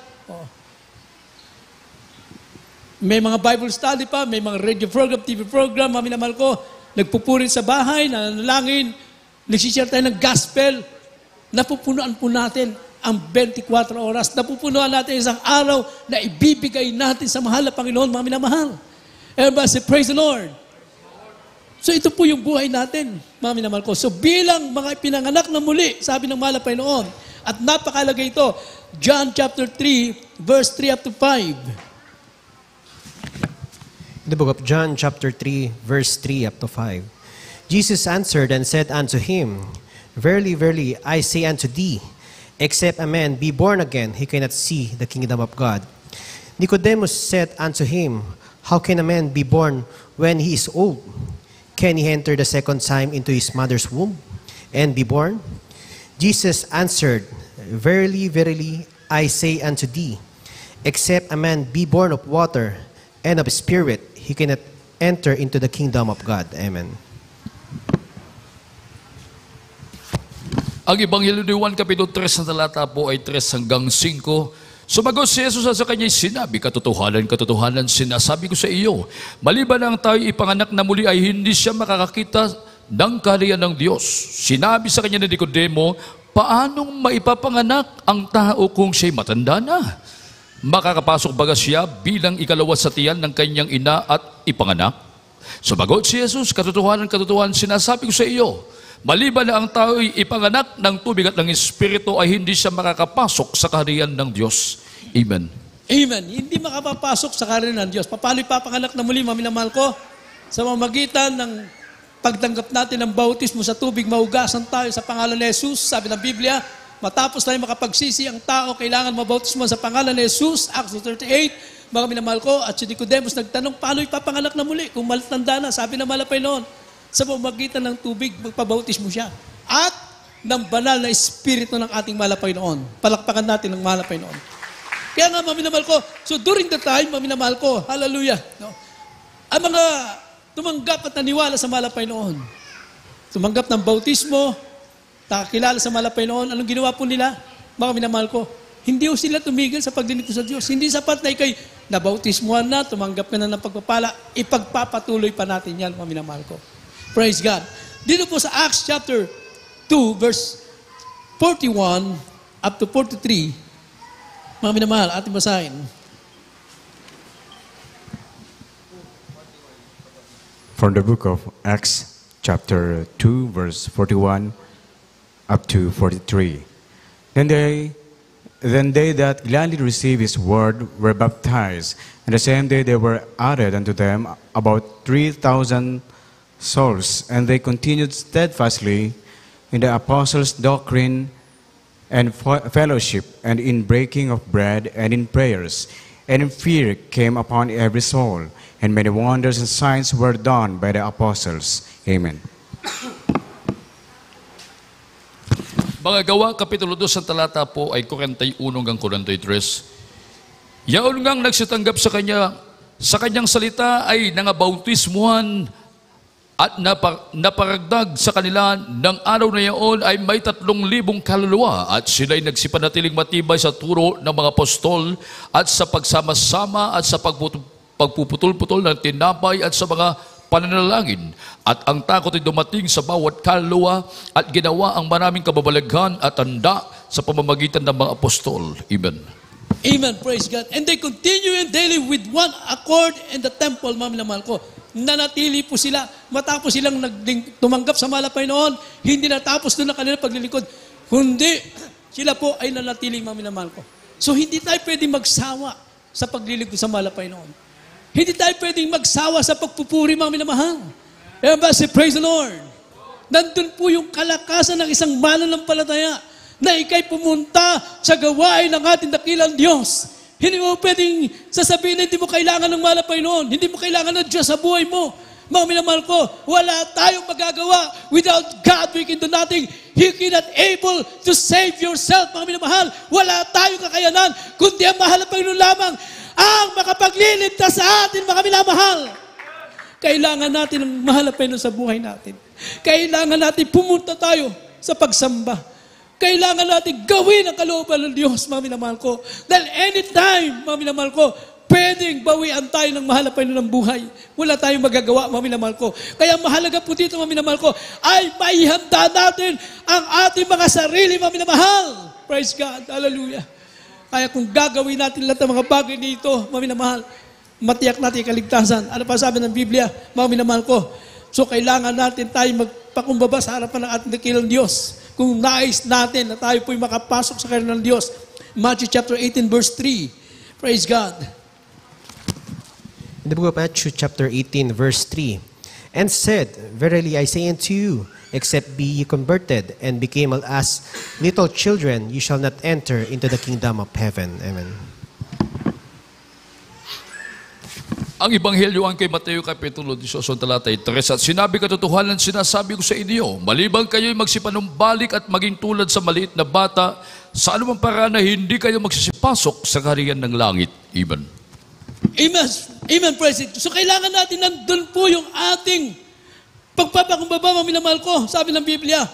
May mga Bible study pa, may mga radio program, TV program, mga minamahal ko, nagpupuri sa bahay, nananalangin, nagsishare tayo ng gospel, napupunuan po natin ang 24 oras, napupunuan natin isang araw na ibibigay natin sa mahal na Panginoon, mga minamahal. Everybody say, praise the Lord. So ito po yung buhay natin, mga minamahal ko. So bilang mga pinanganak na muli, sabi ng mahal na Panginoon, at napakalagay ito, John chapter 3, verse 3 up to 5. The book of John chapter 3, verse 3 up to 5. Jesus answered and said unto him, Verily, verily, I say unto thee, except a man be born again, he cannot see the kingdom of God. Nicodemus said unto him, How can a man be born when he is old? Can he enter the second time into his mother's womb and be born? Jesus answered, Verily, verily, I say unto thee, except a man be born of water and of spirit, he cannot enter into the kingdom of God. Amen. Ang Ebanghelyo ni Juan Kapitulo 3 na talata po ay 3 hanggang 5. Sumagot si Jesus sa kanya'y sinabi, katotohanan, katotohanan, sinasabi ko sa iyo, maliban ang tayo ipanganak na muli ay hindi siya makakakita ng kaharian ng Diyos. Sinabi sa kanya ni Nicodemo, paanong maipapanganak ang tao kung siya'y matanda na? Makakapasok baga siya bilang ikalawa sa tiyan ng kanyang ina at ipanganak? Sumagot si Jesus, katotohanan, katotohanan, sinasabi ko sa iyo, maliban na ang tao'y ipanganak ng tubig at ng Espiritu ay hindi siya makakapasok sa kaharian ng Diyos. Amen. Amen. Hindi makapapasok sa kaharian ng Diyos. Paano ipapanganak na muli, mga minamahal ko? Sa mamagitan ng pagtanggap natin ng bautismo sa tubig, maugasan tayo sa pangalan ni Jesus. Sabi ng Biblia, matapos tayo makapagsisi ang tao, kailangan mabautismo sa pangalan ni Jesus. Acts 38, mga minamahal ko, at si Nicodemus nagtanong, paano ipapanganak na muli? Kung malatanda na, sabi ng malapay noon, sa pamamagitan ng tubig, magpabautismo siya. At ng banal na espiritu ng ating malapay noon. Palakpakan natin ng malapay noon. Kaya nga, maminamahal ko, so during the time, maminamahal ko, hallelujah, no? Ang mga tumanggap at naniwala sa malapay noon, tumanggap ng bautismo, nakakilala sa malapay noon, anong ginawa po nila? Mga minamahal ko, hindi po sila tumigil sa paglilingkod sa Diyos. Hindi sapat na ikay nabautismuhan na, tumanggap ka na ng pagpapala, ipagpapatuloy pa natin yan, mga minamahal ko. Praise God. Dito po sa Acts chapter 2, verse 41 up to 43, mga minamahal, ating basahin. From the book of Acts, chapter 2, verse 41 up to 43. Then they that gladly received his word were baptized, and the same day there were added unto them about 3,000 souls, and they continued steadfastly in the apostles' doctrine and fellowship, and in breaking of bread, and in prayers. And fear came upon every soul, and many wonders and signs were done by the apostles. Amen. Mga Gawa, Kapitulo 2 sa talata po ay 41 hanggang 43. Yaon ngang nagsitanggap sa kanyang salita ay nangabautismuhan at naparagdag sa kanila ng araw na iyon ay may 3,000 kaluluwa at sila'y nagsipanatiling matibay sa turo ng mga apostol at sa pagsama-sama at sa pagpuputol-putol ng tinapay at sa mga pananalangin. At ang takot ay dumating sa bawat kaluluwa at ginawa ang maraming kababalaghan at tanda sa pamamagitan ng mga apostol. Amen. Amen. Praise God. And they continue in daily with one accord in the temple, mga minamahal ko. Nanatili po sila, matapos silang tumanggap sa malapay noon, hindi natapos doon ang kanilang paglilingkod, kundi sila po ay nanatili, mga minamahal ko. So hindi tayo pwedeng magsawa sa paglilingkod sa malapay noon. Hindi tayo pwedeng magsawa sa pagpupuri, mga minamahal. Kaya ba si praise the Lord? Nandun po yung kalakasan ng isang mananampalataya na ikay pumunta sa gawain ng ating dakilang Diyos. Hindi mo pwedeng sasabihin na hindi mo kailangan ng malapay noon. Hindi mo kailangan ng Diyos sa buhay mo. Mga minamahal ko, wala tayong magagawa. Without God, we can do nothing. He cannot able to save yourself, mga minamahal. Wala tayong kakayanan, kundi ang mahal na Panginoon lamang ang makapagliligtas sa atin, mga minamahal. Kailangan natin ng mahal na Panginoon sa buhay natin. Kailangan natin pumunta tayo sa pagsamba. Kailangan natin gawin ang kalooban ng Diyos, mga minamahal ko. Dahil anytime, mga minamahal ko, pwedeng bawian tayo ng mahal na Panginoon ng buhay. Wala tayong magagawa, mga minamahal ko. Kaya mahalaga po dito, mga minamahal ko, ay maihanda natin ang ating mga sarili, mga minamahal. Praise God. Hallelujah. Kaya kung gagawin natin lahat ng mga bagay dito, mga minamahal, matiyak natin kaligtasan. Ano pa sabi ng Biblia, mga minamahal ko? So kailangan natin tayo magpakumbaba sa harapan ng ating dakilang Diyos. Kung nais natin na tayo po'y makapasok sa kaharian ng Diyos. Matthew chapter 18 verse 3. Praise God. In the book of Matthew chapter 18 verse 3, and said, verily I say unto you, except be ye converted and became as little children, you shall not enter into the kingdom of heaven. Amen. Ang Ebanghelyo ang kay Mateo Kapitulo 18, talata 3, at sinabi katotohanan, sinasabi ko sa inyo, malibang kayo'y magsipanumbalik at maging tulad sa maliit na bata, sa anumang paraan na hindi kayo magsisipasok sa kaharian ng langit. Amen. Amen. Amen, praise it. So kailangan natin nandun po yung ating pagpapakumbaba, mga minamahal ko. Sabi ng Biblia,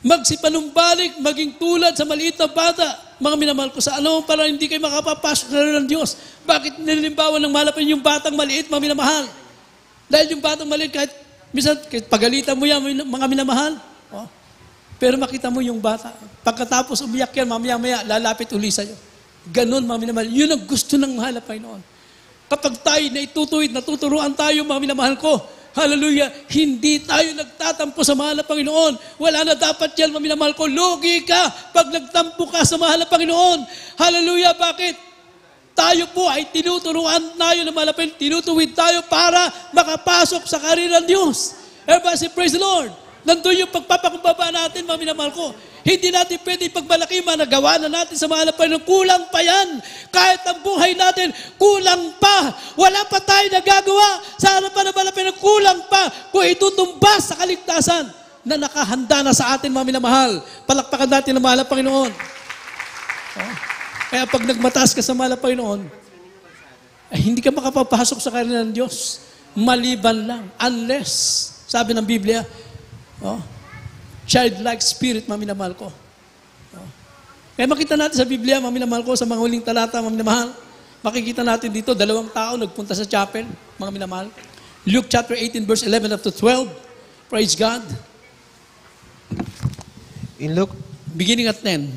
magsipanumbalik, maging tulad sa maliit na bata, mga minamahal ko, sa ano, para hindi kayo makapapasok sa ng Diyos. Bakit nililimbawan ng malapin yung batang maliit, mga minamahal? Dahil yung batang maliit, kahit pagalitan mo yan, mga minamahal, pero makita mo yung bata. Pagkatapos umiyak yan, mamaya-maya, lalapit uli sa'yo. Ganun, mga minamahal. Yun ang gusto ng mahal na Panginoon. Kapag tayo na itutuwid, natuturuan tayo, mga minamahal ko, hallelujah, hindi tayo nagtatampo sa mahal na Panginoon. Wala na dapat yan, mga minamahal ko. Lugi ka pag nagtampo ka sa mahal na Panginoon. Hallelujah, bakit? Tayo po ay tinuturuan tayo ng mahal na Panginoon. Tinutuwid tayo para makapasok sa karera ng Diyos. Everybody say, praise the Lord. Nandun yung pagpapakumbaba natin, mga minamahal ko. Hindi natin pwede pagmalaki nagawa na natin sa mahal na Panginoon. Kulang pa yan. Kahit ang buhay natin, kulang pa. Wala pa tayo nagagawa sa harapan ng mahal na Panginoon. Kulang pa kung itutumbas sa kaligtasan na nakahanda na sa atin, mga minamahal. Palakpakan natin ang mahal na Panginoon. Kaya pag nagmataas ka sa mahal na Panginoon, hindi ka makapapasok sa karera ng Diyos. Maliban lang. Unless, sabi ng Biblia, childlike spirit, mga minamahal ko. Kaya makita natin sa Biblia, mga minamahal ko, sa mga huling talata, mga minamahal, makikita natin dito, 2 tao nagpunta sa chapel, mga minamahal. Luke chapter 18, verse 11 up to 12. Praise God. In Luke, Beginning at 10.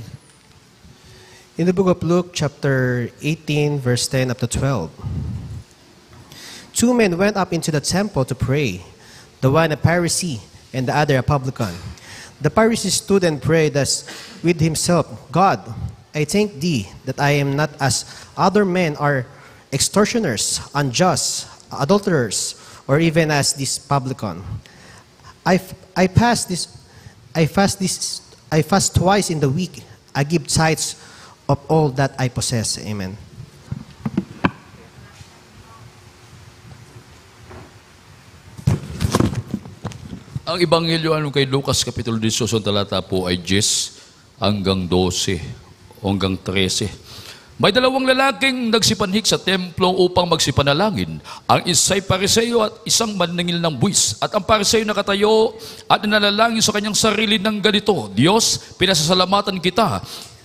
in the book of Luke, chapter 18, verse 10 up to 12. 2 men went up into the temple to pray, the one a Pharisee and the other a publican. The Pharisee stood and prayed thus with himself, God, I thank thee that I am not as other men are extortioners, unjust, adulterers, or even as this publican. I fast twice in the week. I give tithes of all that I possess. Amen. Ang Ebanghelyo kay Lucas Kapitulo 18, ang talata po ay 10 hanggang 12 hanggang 13. May dalawang lalaking nagsipanhik sa templo upang magsipanalangin. Ang isa'y Pariseo at isang maningil ng buwis. At ang Pariseo nakatayo at nanalangin sa kanyang sarili ng ganito, Diyos, pinasasalamatan kita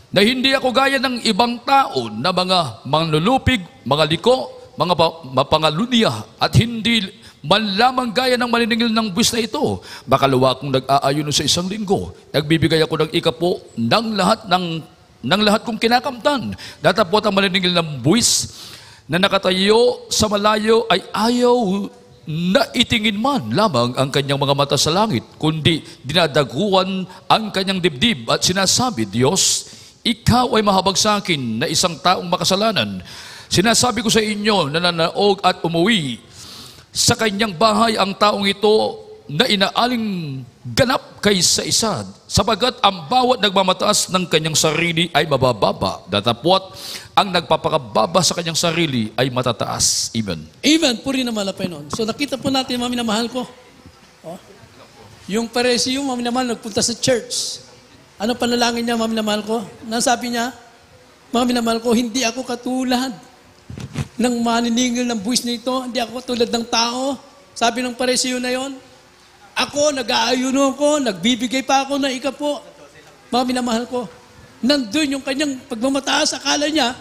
na hindi ako gaya ng ibang tao na mga manlulupig, mga liko, mga mapangalunya at hindi man lamang gaya ng maniningil ng buwis na ito. Makalawa akong nag-aayuno sa isang linggo. Nagbibigay ako ng ikapo ng lahat kong kinakamtan. Datapot ang maniningil ng buwis na nakatayo sa malayo ay ayaw na itingin man lamang ang kanyang mga mata sa langit, kundi dinadaguan ang kanyang dibdib at sinasabi, Diyos, ikaw ay mahabag sa akin na isang taong makasalanan. Sinasabi ko sa inyo na nanaog at umuwi sa kanyang bahay ang taong ito na inaaling ganap kaysa isa, sapagat ang bawat nagmamataas ng kanyang sarili ay mabababa, datapwat ang nagpapakababa sa kanyang sarili ay matataas. Amen. Amen. Puri na malapay noon. So nakita po natin, mga minamahal ko, yung Pariseo, mga minamahal, nagpunta sa church. Ano panalangin niya, mga minamahal ko? Nasabi niya, mga minamahal ko, hindi ako katulad ng maniningil ng buwis na ito. Hindi ako tulad ng tao. Sabi ng Pariseo na yon, ako, nag-aayuno ako, nagbibigay pa ako na ikapo. Mga minamahal ko, nandun yung kanyang pagmamataas, akala niya,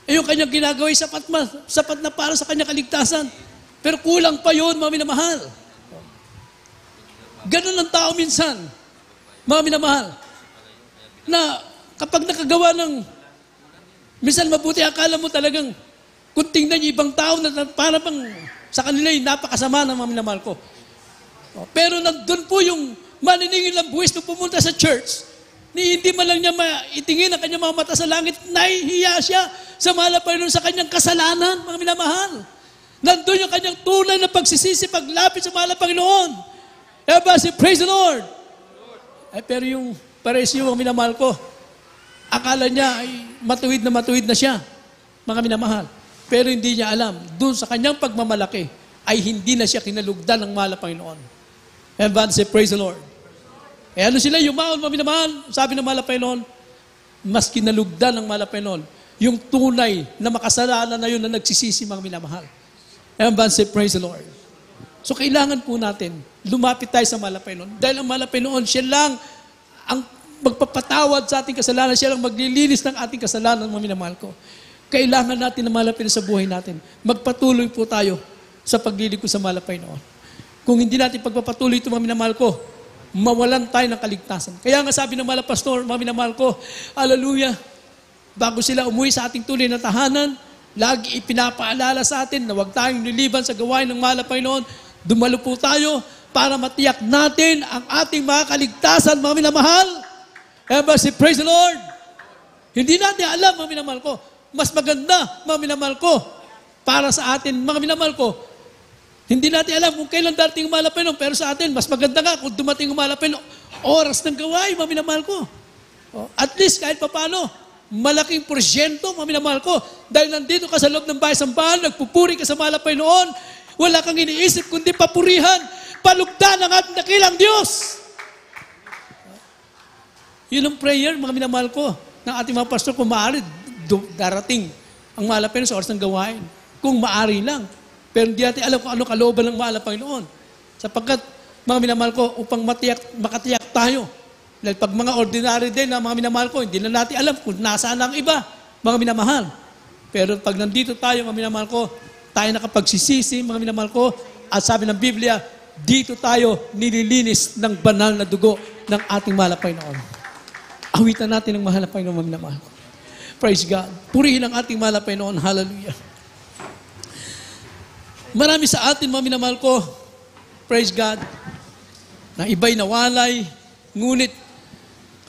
yung kanyang ginagawa sapat na para sa kanyang kaligtasan. Pero kulang pa yun, mga minamahal. Ganun ang tao minsan, mga minamahal, na kapag nakagawa ng, minsan mabuti, akala mo talagang, kung tingnan niyo ibang tao na para bang sa kanila yung napakasama ng mga minamahal ko. Pero nandun po yung maniningil ng buwis nung pumunta sa church, hindi man lang niya maitingin ang kanyang mga mata sa langit, nahihiya siya sa mahal na Panginoon sa kanyang kasalanan, mga minamahal. Nandun yung kanyang tunay na pagsisisi, paglapit sa mahal na Panginoon. Everybody say, praise the Lord. Pero yung Pariseo, mga minamahal ko, akala niya ay matuwid na siya, mga minamahal. Pero hindi niya alam, doon sa kanyang pagmamalaki, ay hindi na siya kinalugdan ng mahal na Panginoon. Everybody say, praise the Lord. Ano sila, yumaon, mga minamahal, sabi ng mahal na Panginoon, mas kinalugdan ng mahal na Panginoon. yung tunay na makasalanan na yun na nagsisisi, mga minamahal. Everyone say, praise the Lord. So kailangan po natin, lumapit tayo sa mahal na Panginoon. Dahil ang mahal na Panginoon, siya lang ang magpapatawad sa ating kasalanan, siya lang maglilinis ng ating kasalanan, mga minamahal ko. Kailangan natin na mahal na Panginoon sa buhay natin. Magpatuloy po tayo sa paglilig ko sa mahal na Panginoon. Kung hindi natin pagpapatuloy ito, mga minamahal ko, mawalan tayo ng kaligtasan. Kaya nga sabi ng mahal na pastor, mga minamahal ko, hallelujah, bago sila umuwi sa ating tunay na tahanan, lagi ipinapaalala sa atin na huwag tayong niliban sa gawain ng mahal na Panginoon. Dumalo po tayo para matiyak natin ang ating mga kaligtasan, mga minamahal. Everybody say, praise the Lord. Hindi natin alam, mga minamahal ko. Mas maganda, mga minamahal ko, para sa atin, mga minamahal ko. Hindi natin alam kung kailan darating ang mahal na Panginoon, pero sa atin, mas maganda nga kung dumating ang mahal na Panginoon. Oras ng gawain, mga minamahal ko. At least, kahit papano, malaking porsyento, mga minamahal ko, dahil nandito ka sa loob ng bahay sambahan, nagpupuri ka sa mahal na Panginoon, wala kang iniisip kundi papurihan, palugdan ang ating dakilang Diyos. Yun ang prayer, mga minamahal ko, ng ating mga pastor, kung maaari, darating ang mahal na Panginoon sa oras ng gawain. Kung maaari lang. Pero hindi natin alam kung ano kalooban ng mahal na Panginoon. Sapagkat, mga minamahal ko, upang makatiyak tayo. Dahil pag mga ordinary din na mga minamahal ko, hindi na natin alam kung nasaan ang iba, mga minamahal. Pero pag nandito tayo, mga minamahal ko, tayo nakapagsisisi, mga minamahal ko, at sabi ng Biblia, dito tayo nililinis ng banal na dugo ng ating mahal na Panginoon. Awitan natin ang mahal na Panginoon, mga minamahal ko. Praise God. Purihin ang ating mahal na Panginoon. Hallelujah. Marami sa atin, mga minamahal ko, praise God, na iba'y nawalay, ngunit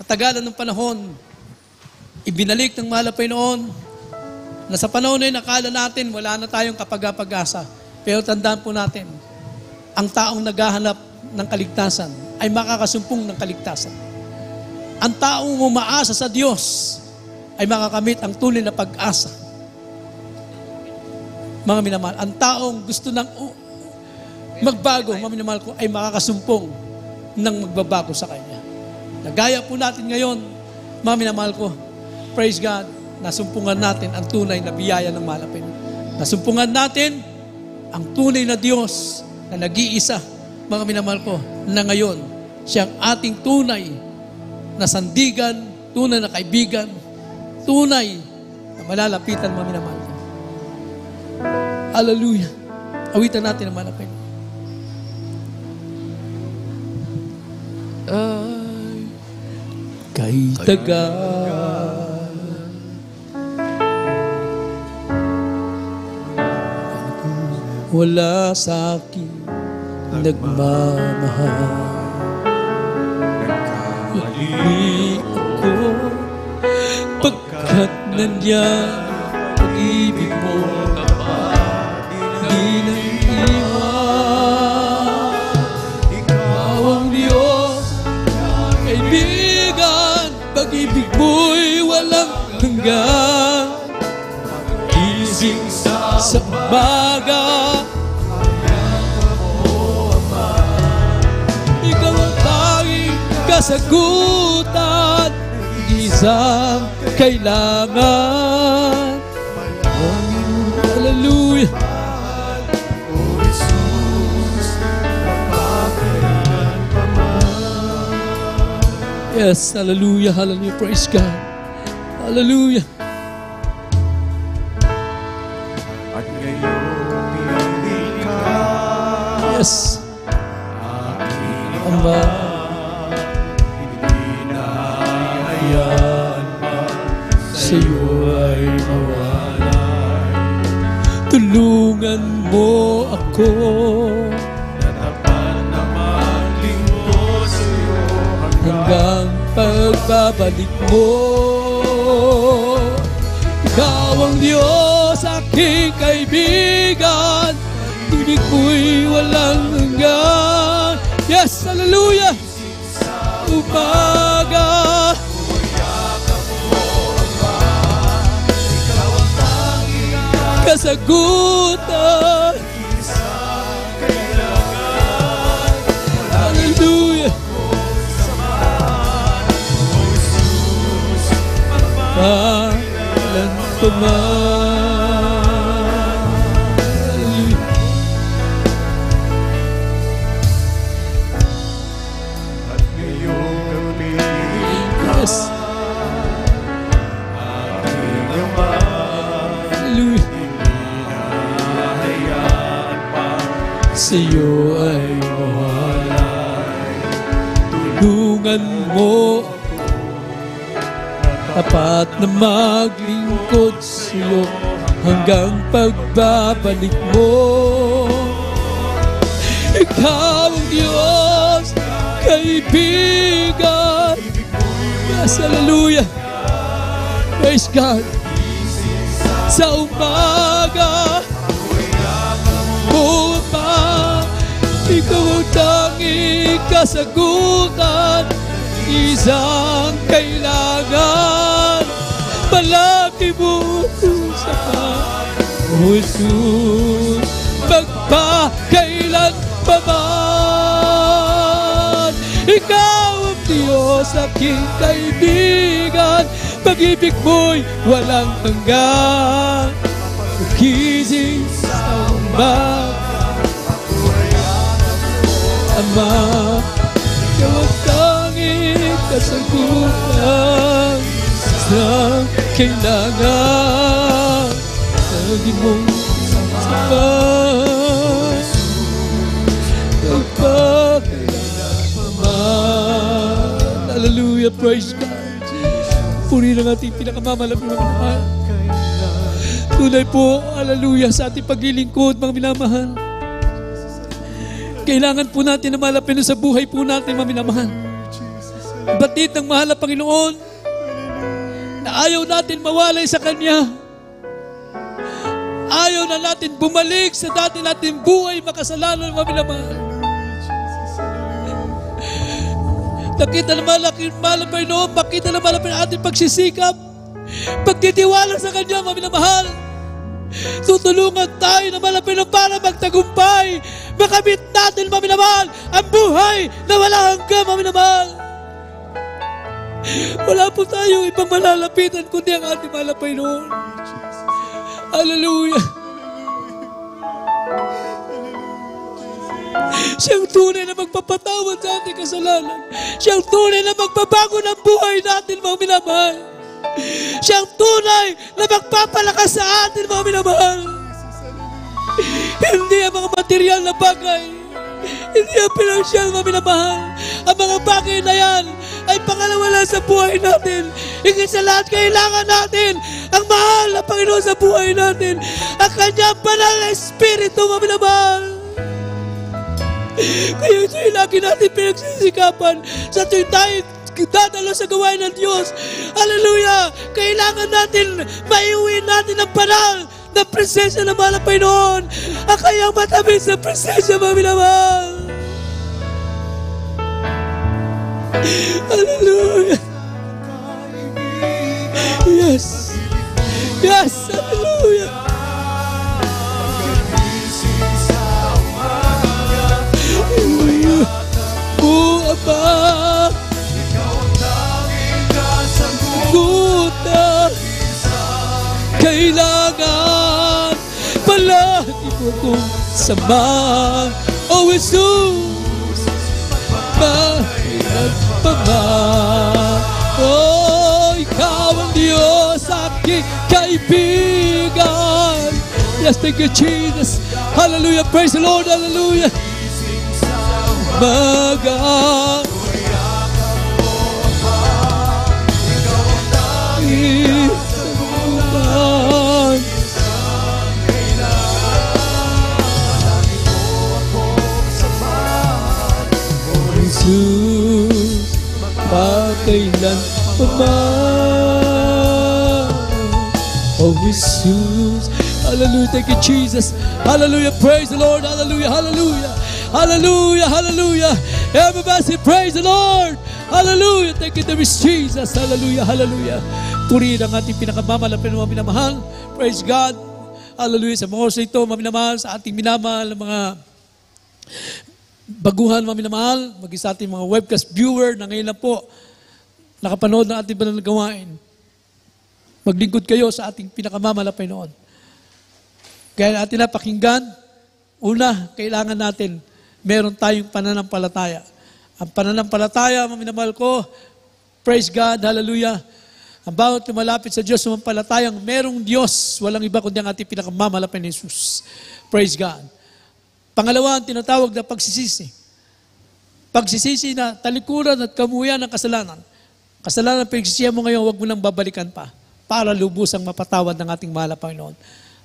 katagalan ng panahon, ibinalik ng mahal na Panginoon, na sa panahon na yun, nakala natin, wala na tayong kapag-asa. Pero tandaan po natin, ang taong naghahanap ng kaligtasan ay makakasumpong ng kaligtasan. Ang taong umaasa sa Diyos ay makakamit ang tunay na pag-asa. Mga minamahal, ang taong gusto ng magbago, mga minamahal ko, ay makakasumpong ng magbabago sa Kanya. Nagaya po natin ngayon, mga minamahal ko, praise God, nasumpungan natin ang tunay na biyaya ng mahal na Panginoon. Nasumpungan natin ang tunay na Diyos na nag-iisa, mga minamahal ko, na ngayon, siyang ating tunay na sandigan, tunay na kaibigan, tunay na malalapitan, mga minamahal ko. Hallelujah. Awitan natin ang mahal na Panginoon. Ay, kay tagal wala sa akin nagmamahal. Hindi ako pagkat nandiyan pag-ibig mo di naiiwan. Ikaw ang Diyos, kaibigan, pag-ibig mo'y walang hanggan. Gising sa umaga, ikaw ang tanging kasagutan, isang kailangan. Hallelujah. Yes, hallelujah, hallelujah, praise God. Hallelujah. At ngayon pili ka, Yes. Ama, hindi na hayaan sa iyo ay mawalay. Tulungan mo ako Natapan na maglingkod sa iyo hanggang pagbabalik mo. Ikaw ang Diyos, aking kaibigan, ibig mo'y walang hanggan. Yes, hallelujah! Umaga, kasagutan, hallelujah! Kailan ko Yes. Hallelujah. Sa iyo ay mawalay. Tulungan mo tapat na maglingkod sa iyo hanggang pagbabalik mo. Ikaw ang Diyos, kaibigan. Yes, hallelujah. Praise God. Sa umaga, upang ikaw ang tanging kasagutan, isang kailangan, palagi mo sa O Jesus, magpakailan pa man. Ikaw ang Diyos, aking kaibigan, pag-ibig mo'y walang hanggan. Gising sa umaga, Ama, ikaw ang tanging kasagutan sa kailangan. Lagi mong sabat, magpakailan pa man. Hallelujah, praise God. Puri ng ating pinakamamalapit na minamahal. Tunay po, hallelujah, sa ating paglilingkod, mga minamahal. Kailangan po natin na malapit sa buhay po natin, mga minamahal. Batid ng mahal na Panginoon na ayaw natin mawalay sa Kanya. Ayaw na natin bumalik sa dati natin buhay makasalanan, mga minamahal. Nakita na malapit Panginoon, pakita na malapit ang ating pagsisikap, pagtitiwala sa Kanya, mga minamahal. Tutulungan tayo na malapit para magtagumpay, makamit natin, mga minamahal, ang buhay na wala hanggang, mga minamahal. Wala po tayong ibang malalapitan kundi ang ating mahal na Panginoon. Hallelujah. Siyang tunay na magpapatawad sa ating kasalanan. Siyang tunay na magbabago ng buhay natin, mga minamahal. Siyang tunay na magpapalakas sa atin, mga minamahal. Hindi ang mga material na bagay, hindi ang pinansyal, mga minamahal. Ang mga bagay na yan ay pangalawa lang sa buhay natin. Higit sa lahat, kailangan natin ang mahal na Panginoon sa buhay natin, ang Kanyang banal na Espiritu, mga minamahal. Kaya ito'y lagi natin pinagsisikapan sa tuwing tayo dadalo sa gawain ng Diyos. Hallelujah! Kailangan natin maiuwi natin ang banal na presensya ng mahal na Panginoon, ang Kanyang matamis na presensya, mga minamahal. Hallelujah! Yes! Yes! Hallelujah! O Ama, sagutan, kailangan palagi mo kong samahan. O Jesus, kailan pa man. O ikaw ang Diyos, aking kaibigan. Yes, thank you, Jesus. Hallelujah, praise the Lord, hallelujah. Maga Jesus, pakailan pa man. Oh Jesus, hallelujah, thank you Jesus. Hallelujah, praise the Lord, hallelujah, hallelujah. Hallelujah, hallelujah. Everybody praise the Lord. Hallelujah. Thank you, Jesus. Hallelujah, hallelujah. Purihin ang ating pinakamamalapit na mga minamahal. Praise God. Hallelujah. Sa mga oras ito, mga minamahal, sa ating minamahal, mga baguhan, mga minamahal, maging sa ating mga webcast viewer na ngayon na po nakapanood ng ating banal na gawain. Maglingkod kayo sa ating pinakamamahalang Panginoon. Kaya natin na pakinggan, una, kailangan natin, meron tayong pananampalataya. Ang pananampalataya, mga minamahal ko, praise God, hallelujah. Ang bawat lumalapit sa Diyos, sumampalatayang merong Diyos, walang iba kundi ang ating pinakamamahalang Panginoon Jesus. Praise God. Pangalawa, ang tinatawag na pagsisisi. Pagsisisi na talikuran at kamuyan ng kasalanan. Kasalanan na pinagsisihan mo ngayon, huwag mo nang babalikan pa para lubusang mapatawad ng ating mahal na Panginoon.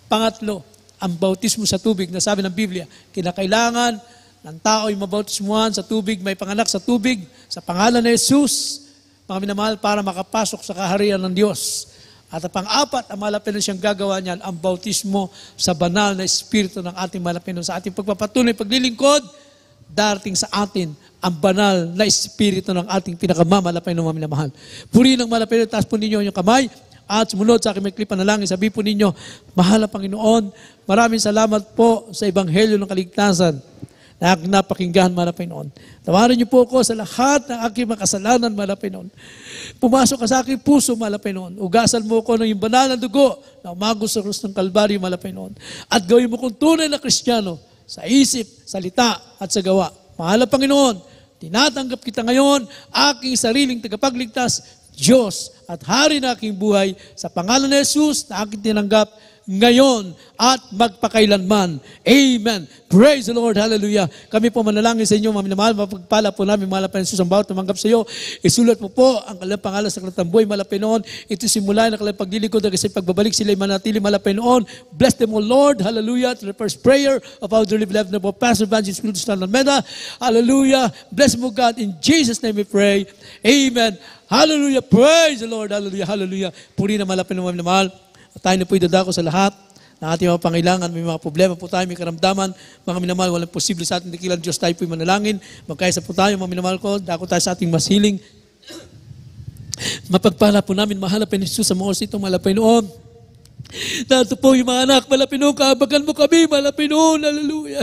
Pangatlo, ang bautismo sa tubig na sabi ng Biblia, kinakailangan ng tao ay mabautismuhan sa tubig, may panganak sa tubig, sa pangalan ni Jesus, mga minamahal, para makapasok sa kaharian ng Diyos. At ang pang-apat, ang malapit na siyang gagawa niyan, ang bautismo sa banal na Espiritu ng ating malapit sa ating pagpapatuloy, paglilingkod, darating sa atin ang banal na Espiritu ng ating pinakamamalapit na mga minamahal. Purihin ang malapit, taas po ninyo yung kamay, at sumunod sa aking may klip panalangin, sabi po ninyo, mahal na Panginoon, maraming salamat po sa Ebanghelyo ng Kaligtasan na aking napakinggan, mahal na Panginoon. Tawarin niyo po ako sa lahat ng aking makasalanan, mahal na Panginoon. Pumasok ka sa aking puso, mahal na Panginoon. Ugasan mo ko ng yung banal na dugo na umagos sa krus ng Kalbaryo, mahal na Panginoon. At gawin mo kong tunay na Kristiyano sa isip, salita, at sa gawa. Mahal na Panginoon, tinatanggap kita ngayon, aking sariling tagapagligtas, Diyos at Hari na aking buhay sa pangalan ni Jesus na aking tinanggap ngayon at magpakailanman. Amen. Praise the Lord. Hallelujah. Kami po manalangin sa inyo, mga minamahal, mapagpala po namin, mahal na Panginoon Jesus, ang bawat tumanggap sa iyo. Isulat mo po ang kanilang pangalan sa kalatang buhay, mahal na Panginoon. Ito simula na kanilang paglilikod na kasi pagbabalik sila ay manatili, mahal na Panginoon. Bless them, O Lord. Hallelujah. To the first prayer of our dearly beloved na po, Pastor Evangelist Wilton Almeida. Hallelujah. Bless mo, God. In Jesus' name we pray. Amen. Hallelujah. Praise the Lord. Hallelujah. Hallelujah. Puri na malapit ng mga minamahal. At tayo na po idadako sa lahat ng ating mga pangailangan. May mga problema po tayo, may karamdaman. Mga minamahal, walang posible sa ating dakilang Diyos. Tayo po manalangin. Magkaisa po tayo, mga minamahal ko. Dako tayo sa ating masiling. Mapagpala po namin, mahal na Panginoon Jesus, sa mga oras ito, mahal na Panginoon. Dato po yung mga anak, malapinoon, kaabagan mo kami, malapinoon, hallelujah.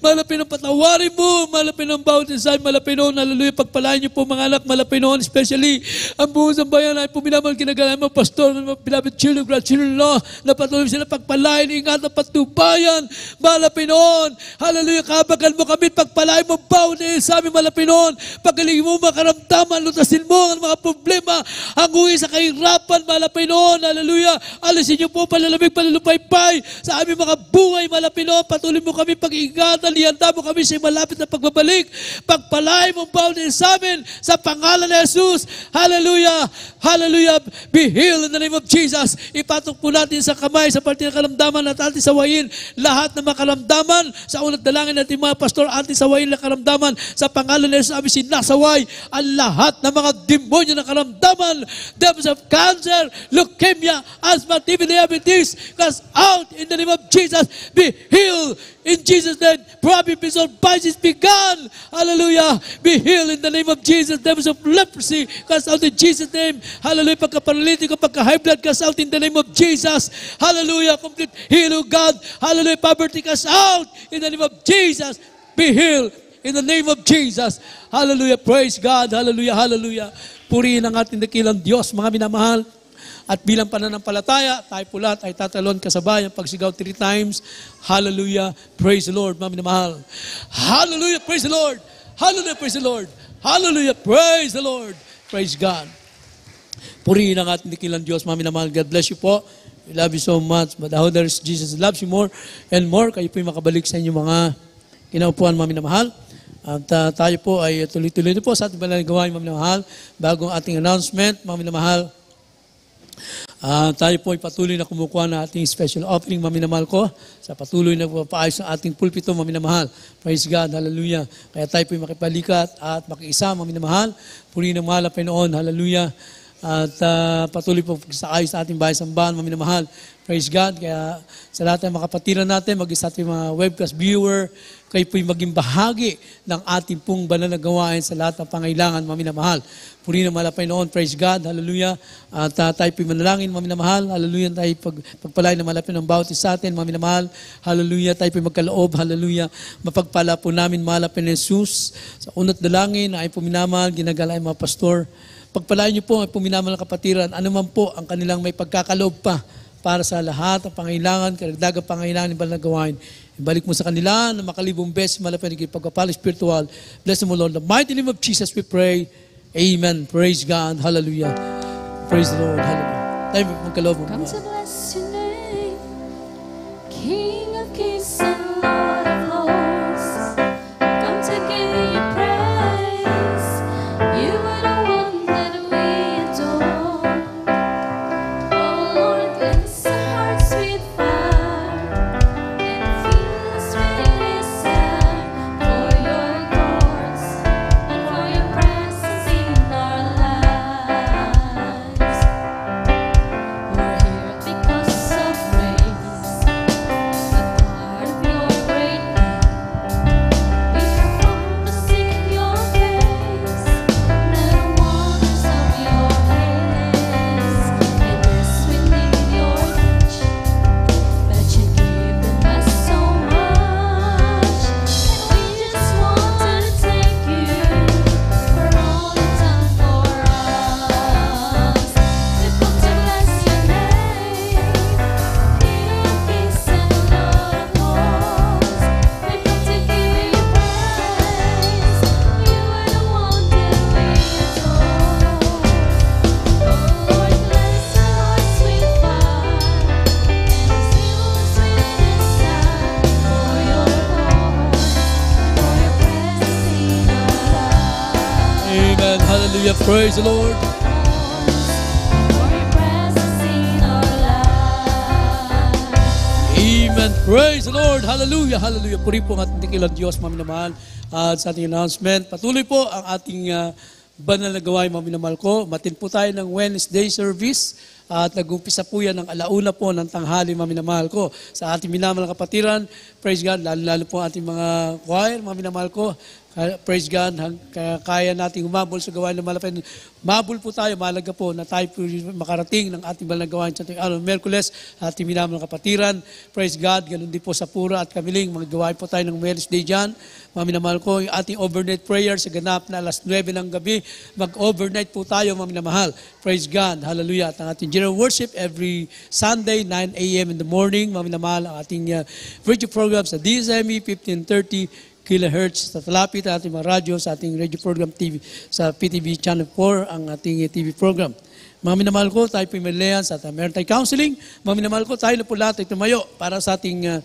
Malapinoon, patawarin mo, malapinoon, bawat isa, malapinoon, hallelujah. Pagpalain niyo po mga anak, malapinoon, especially ang buong sambayan ay puminamang kinagalan mo, pastor, mga beloved children, grandchildren-in-law, na patuloy sila pagpalain, ingat ang patubayan, malapinoon, hallelujah. Kaabagan mo kami, pagpalain mo, bawat isa, malapinoon, pagaling mo, makaramdaman, lutasin mo ang mga problema, hanguin sa kahirapan, malapinoon, hallelujah. Alisin niyo po palalamig, palulupaypay sa aming mga buhay, malapinoon. Patuloy mo kami pag-ingatan, ihanda mo kami sa malapit na pagbabalik. Pagpalay mong bawat sa amin sa pangalan ni Jesus. Hallelujah! Hallelujah! Be healed in the name of Jesus. Ipatok po natin sa kamay, sa parte ng karamdaman at ating sawayin. Lahat ng mga karamdaman sa unang dalangin natin mga pastor, ating sawayin na karamdaman sa pangalan ni Jesus. Amin sinasaway ang lahat ng mga demonyo na karamdaman. Devils of cancer, leukemia, asthma, TB, diabetes, cast out in the name of Jesus. Be healed in Jesus' name. Province of vices be gone. Hallelujah. Be healed in the name of Jesus. Devils of leprosy, cast out in Jesus' name. Hallelujah. Pagka-paralytico, pagka-high blood, cast out in the name of Jesus. Hallelujah. Complete heal, God. Hallelujah. Poverty, cast out in the name of Jesus. Be healed in the name of Jesus. Hallelujah. Praise God. Hallelujah. Hallelujah. Purihin ang ating dakilang Diyos, mga minamahal. At bilang pananampalataya, tayo po lahat ay tatalon kasabay ang pagsigaw 3 times. Hallelujah, praise the Lord, mga minamahal. Hallelujah, praise the Lord. Hallelujah, praise the Lord. Hallelujah, praise the Lord. Praise God. Purihin ang ating dakilang Diyos, mga minamahal. God bless you po. We love you so much. But how there is Jesus loves you more and more. Kayo po yung makabalik sa inyong mga kinaupuan, mga minamahal. At tayo po ay tuloy-tuloy na po sa ating banal na gawain, mga minamahal. Bagong ating announcement, mga minamahal. Tayo po ay patuloy na kumukuha na ating special offering, maminamahal ko, sa patuloy na paayos ng ating pulpito, maminamahal. Praise God, hallelujah. Kaya tayo po ay makipalikat at makiisa, maminamahal. Puri ng mahal na Panginoon, hallelujah. At patuloy po sa ayos sa ating bahay sambahan, maminamahal. Praise God. Kaya sa lahat ng mga kapatiran natin, mag-isa ating mga webcast viewer, kayo po'y maging bahagi ng ating pong banal na gawain sa lahat ng pangailangan, maminamahal. Puri na mahal na Panginoon, praise God, hallelujah. At tayo po'y manalangin, maminamahal, hallelujah. Tayo pagpalay na malapit ng bawat isa atin, maminamahal, hallelujah. Tayo po'y magkaloob, hallelujah. Mapagpala po namin, mahal na Panginoon Jesus, sa unat dalangin na ay puminamahal, ginagala ay mga pastor, Pagpalain niyo po ang puminamahal na kapatiran, anuman po ang kanilang may pagkakaloob pa para sa lahat ng pangailangan, karagdagang pangailangan ng banal na gawain. Ibalik mo sa kanila na makalibong beses malapit ng pagpapala spiritual. Bless them, O Lord. In the mighty name of Jesus we pray. Amen. Praise God. Hallelujah. Praise the Lord. Hallelujah. Tayo magkaloob mo. Come to bless your name, King of kings and Lord of lords. Come to give you praise. You are the one that we adore. Oh Lord, bless our hearts with fire and fill us with desire for your courts and for your presence in our lives. We're here because of grace, a part of your great name. We perform to seek your face, the wonders of your hands, and yes, we need your touch, but you give us so much, and we just want to thank you for all you've done for us. We come to bless your name, King of kings and Lord of lords. We come to give you praise. You are the one that we adore. Oh Lord, bless our hearts with fire and fill us with desire for your voice, for your presence in our lives. Amen. Hallelujah. Praise the Lord. For your presence in our lives. Amen. Praise the Lord. Hallelujah. Hallelujah. Puri po ang ating dakilang Diyos, mga minamahal. At sa ating announcement, patuloy po ang ating banal na gawain, mga minamahal ko. Matin po tayo ng Wednesday service. At nag-umpisa po yan ng alauna po ng tanghali, mga minamahal ko. Sa ating minamahal na kapatiran, praise God, lalo-lalo po ating mga choir, mga minamahal ko. Praise God, kaya nating humabol sa gawain ng malapit. Mabul po tayo, mahalaga po na tayo po makarating ng ating banal na gawain sa ating araw ng Merkules, ating minamahal na kapatiran. Praise God, ganun din po sa Pura at Kamiling, mga gawain po tayo ng Wednesday dyan. Mga minamahal ko, yung ating overnight prayer sa ganap na alas 9 ng gabi, mag-overnight po tayo, mga minamahal. Praise God, hallelujah. At ang ating general worship every Sunday, 9 a.m. in the morning, mga minamahal, ang ating virtual program sa DSME 1530 kilohertz sa talapit at ating mga radyo sa ating radio program TV sa PTV Channel 4 ang ating TV program. Mga minamahal ko, tayo po may sa meron tayong counseling. Mga minamahal ko, tayo na po lahat ay tumayo para sa ating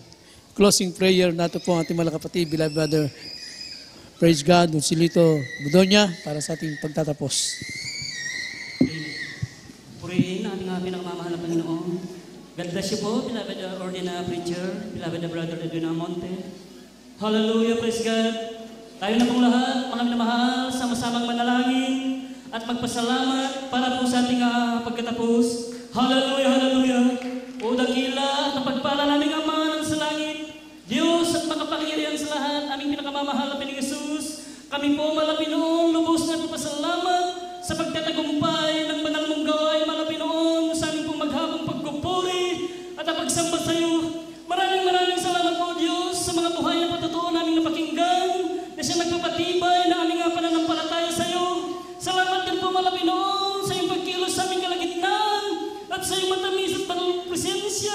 closing prayer nato po ang ating mga kapatid, beloved brother. Praise God, Silito Budonya para sa ating pagtatapos. Purihin ang ating pinakamamahal na Panginoon. God bless you po, beloved ordinary preacher, beloved brother Edwin Amonte. Hallelujah, praise God. Tayo na pong lahat, mga minamahal, sama-samang manalangin at magpasalamat para po sa ating pagkatapos. Hallelujah, hallelujah. O dakila at pagpala naming Ama ng sa langit, Diyos at makapangyarihan sa lahat, aming pinakamamahal na Panginoong Jesus, kami po malapinoon, lubos na pasalamat sa pagtatagumpay ng banal mong gawain, malapinoon sa aming pong maghabang pagpupuri at pagsamba sa iyo. Maraming salamat po, Diyos, sa mga buhay na patotoo namin napakinggan na siya nagpapatibay na aming pananampalataya sa iyo. Salamat din po, malapinoon, sa iyong pagkilos sa aming kalagitnaan at sa iyong matamis at banal presensya.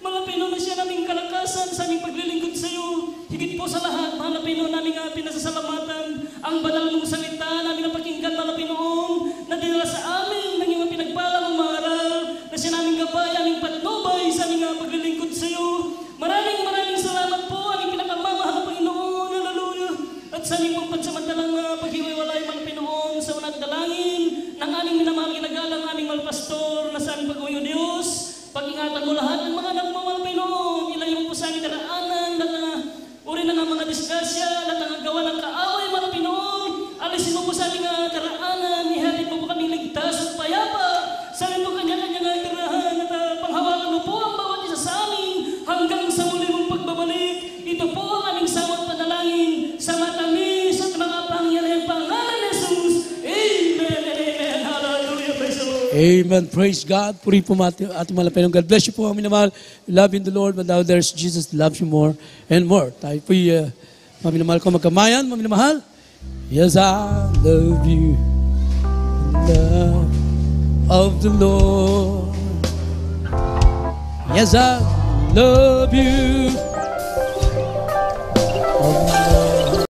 Malapinoon na siya naming kalakasan sa aming paglilingkod sa iyo. Higit po sa lahat, malapinoon namin pinasasalamatan ang banal mong salita namin napakinggan, malapinoon, na dinala sa amin ng iyong pinagpalang umaral na siya naming gabay, aming patnubay sa aming paglilingkod sa iyo. Maraming salamat po, aming pinakamamahal na Panginoon, hallelujah. At sa aming pagpansamantalang paghiwalay, malapinoon, sa unang dalangin ng aming minamahal ginagalang aming malpastor na sa aming pag-uwi, O Diyos. Pag-ingatan mo lahat ng mga anak mo, Panginoon. Ilayo mo po sa aming daraanan, uri na ng mga disgrasya, lahat ng gawa ng kaaway, Panginoon. Alisin mo po sa aming daraanan, ihatid mo po kaming ligtas at payapa. Sa aming po kanya-kanyang tirahan at panghawakan mo po ang bawat isa sa amin hanggang sa muli mong pagbabalik. Ito po ang aming samot panalangin sa matamis at mga pangyarihan pangalan ni Jesus. Amen and amen. Hallelujah. Praise the Lord. Amen. Praise God. Puri po ating malapinong. God bless you po, mga minamahal. We love in the Lord, but now there's Jesus loves you more and more. Tayo po, mga minamahal ko, magkamayan, mga minamahal. Yes, I love you. love of the Lord. Yes, I love you.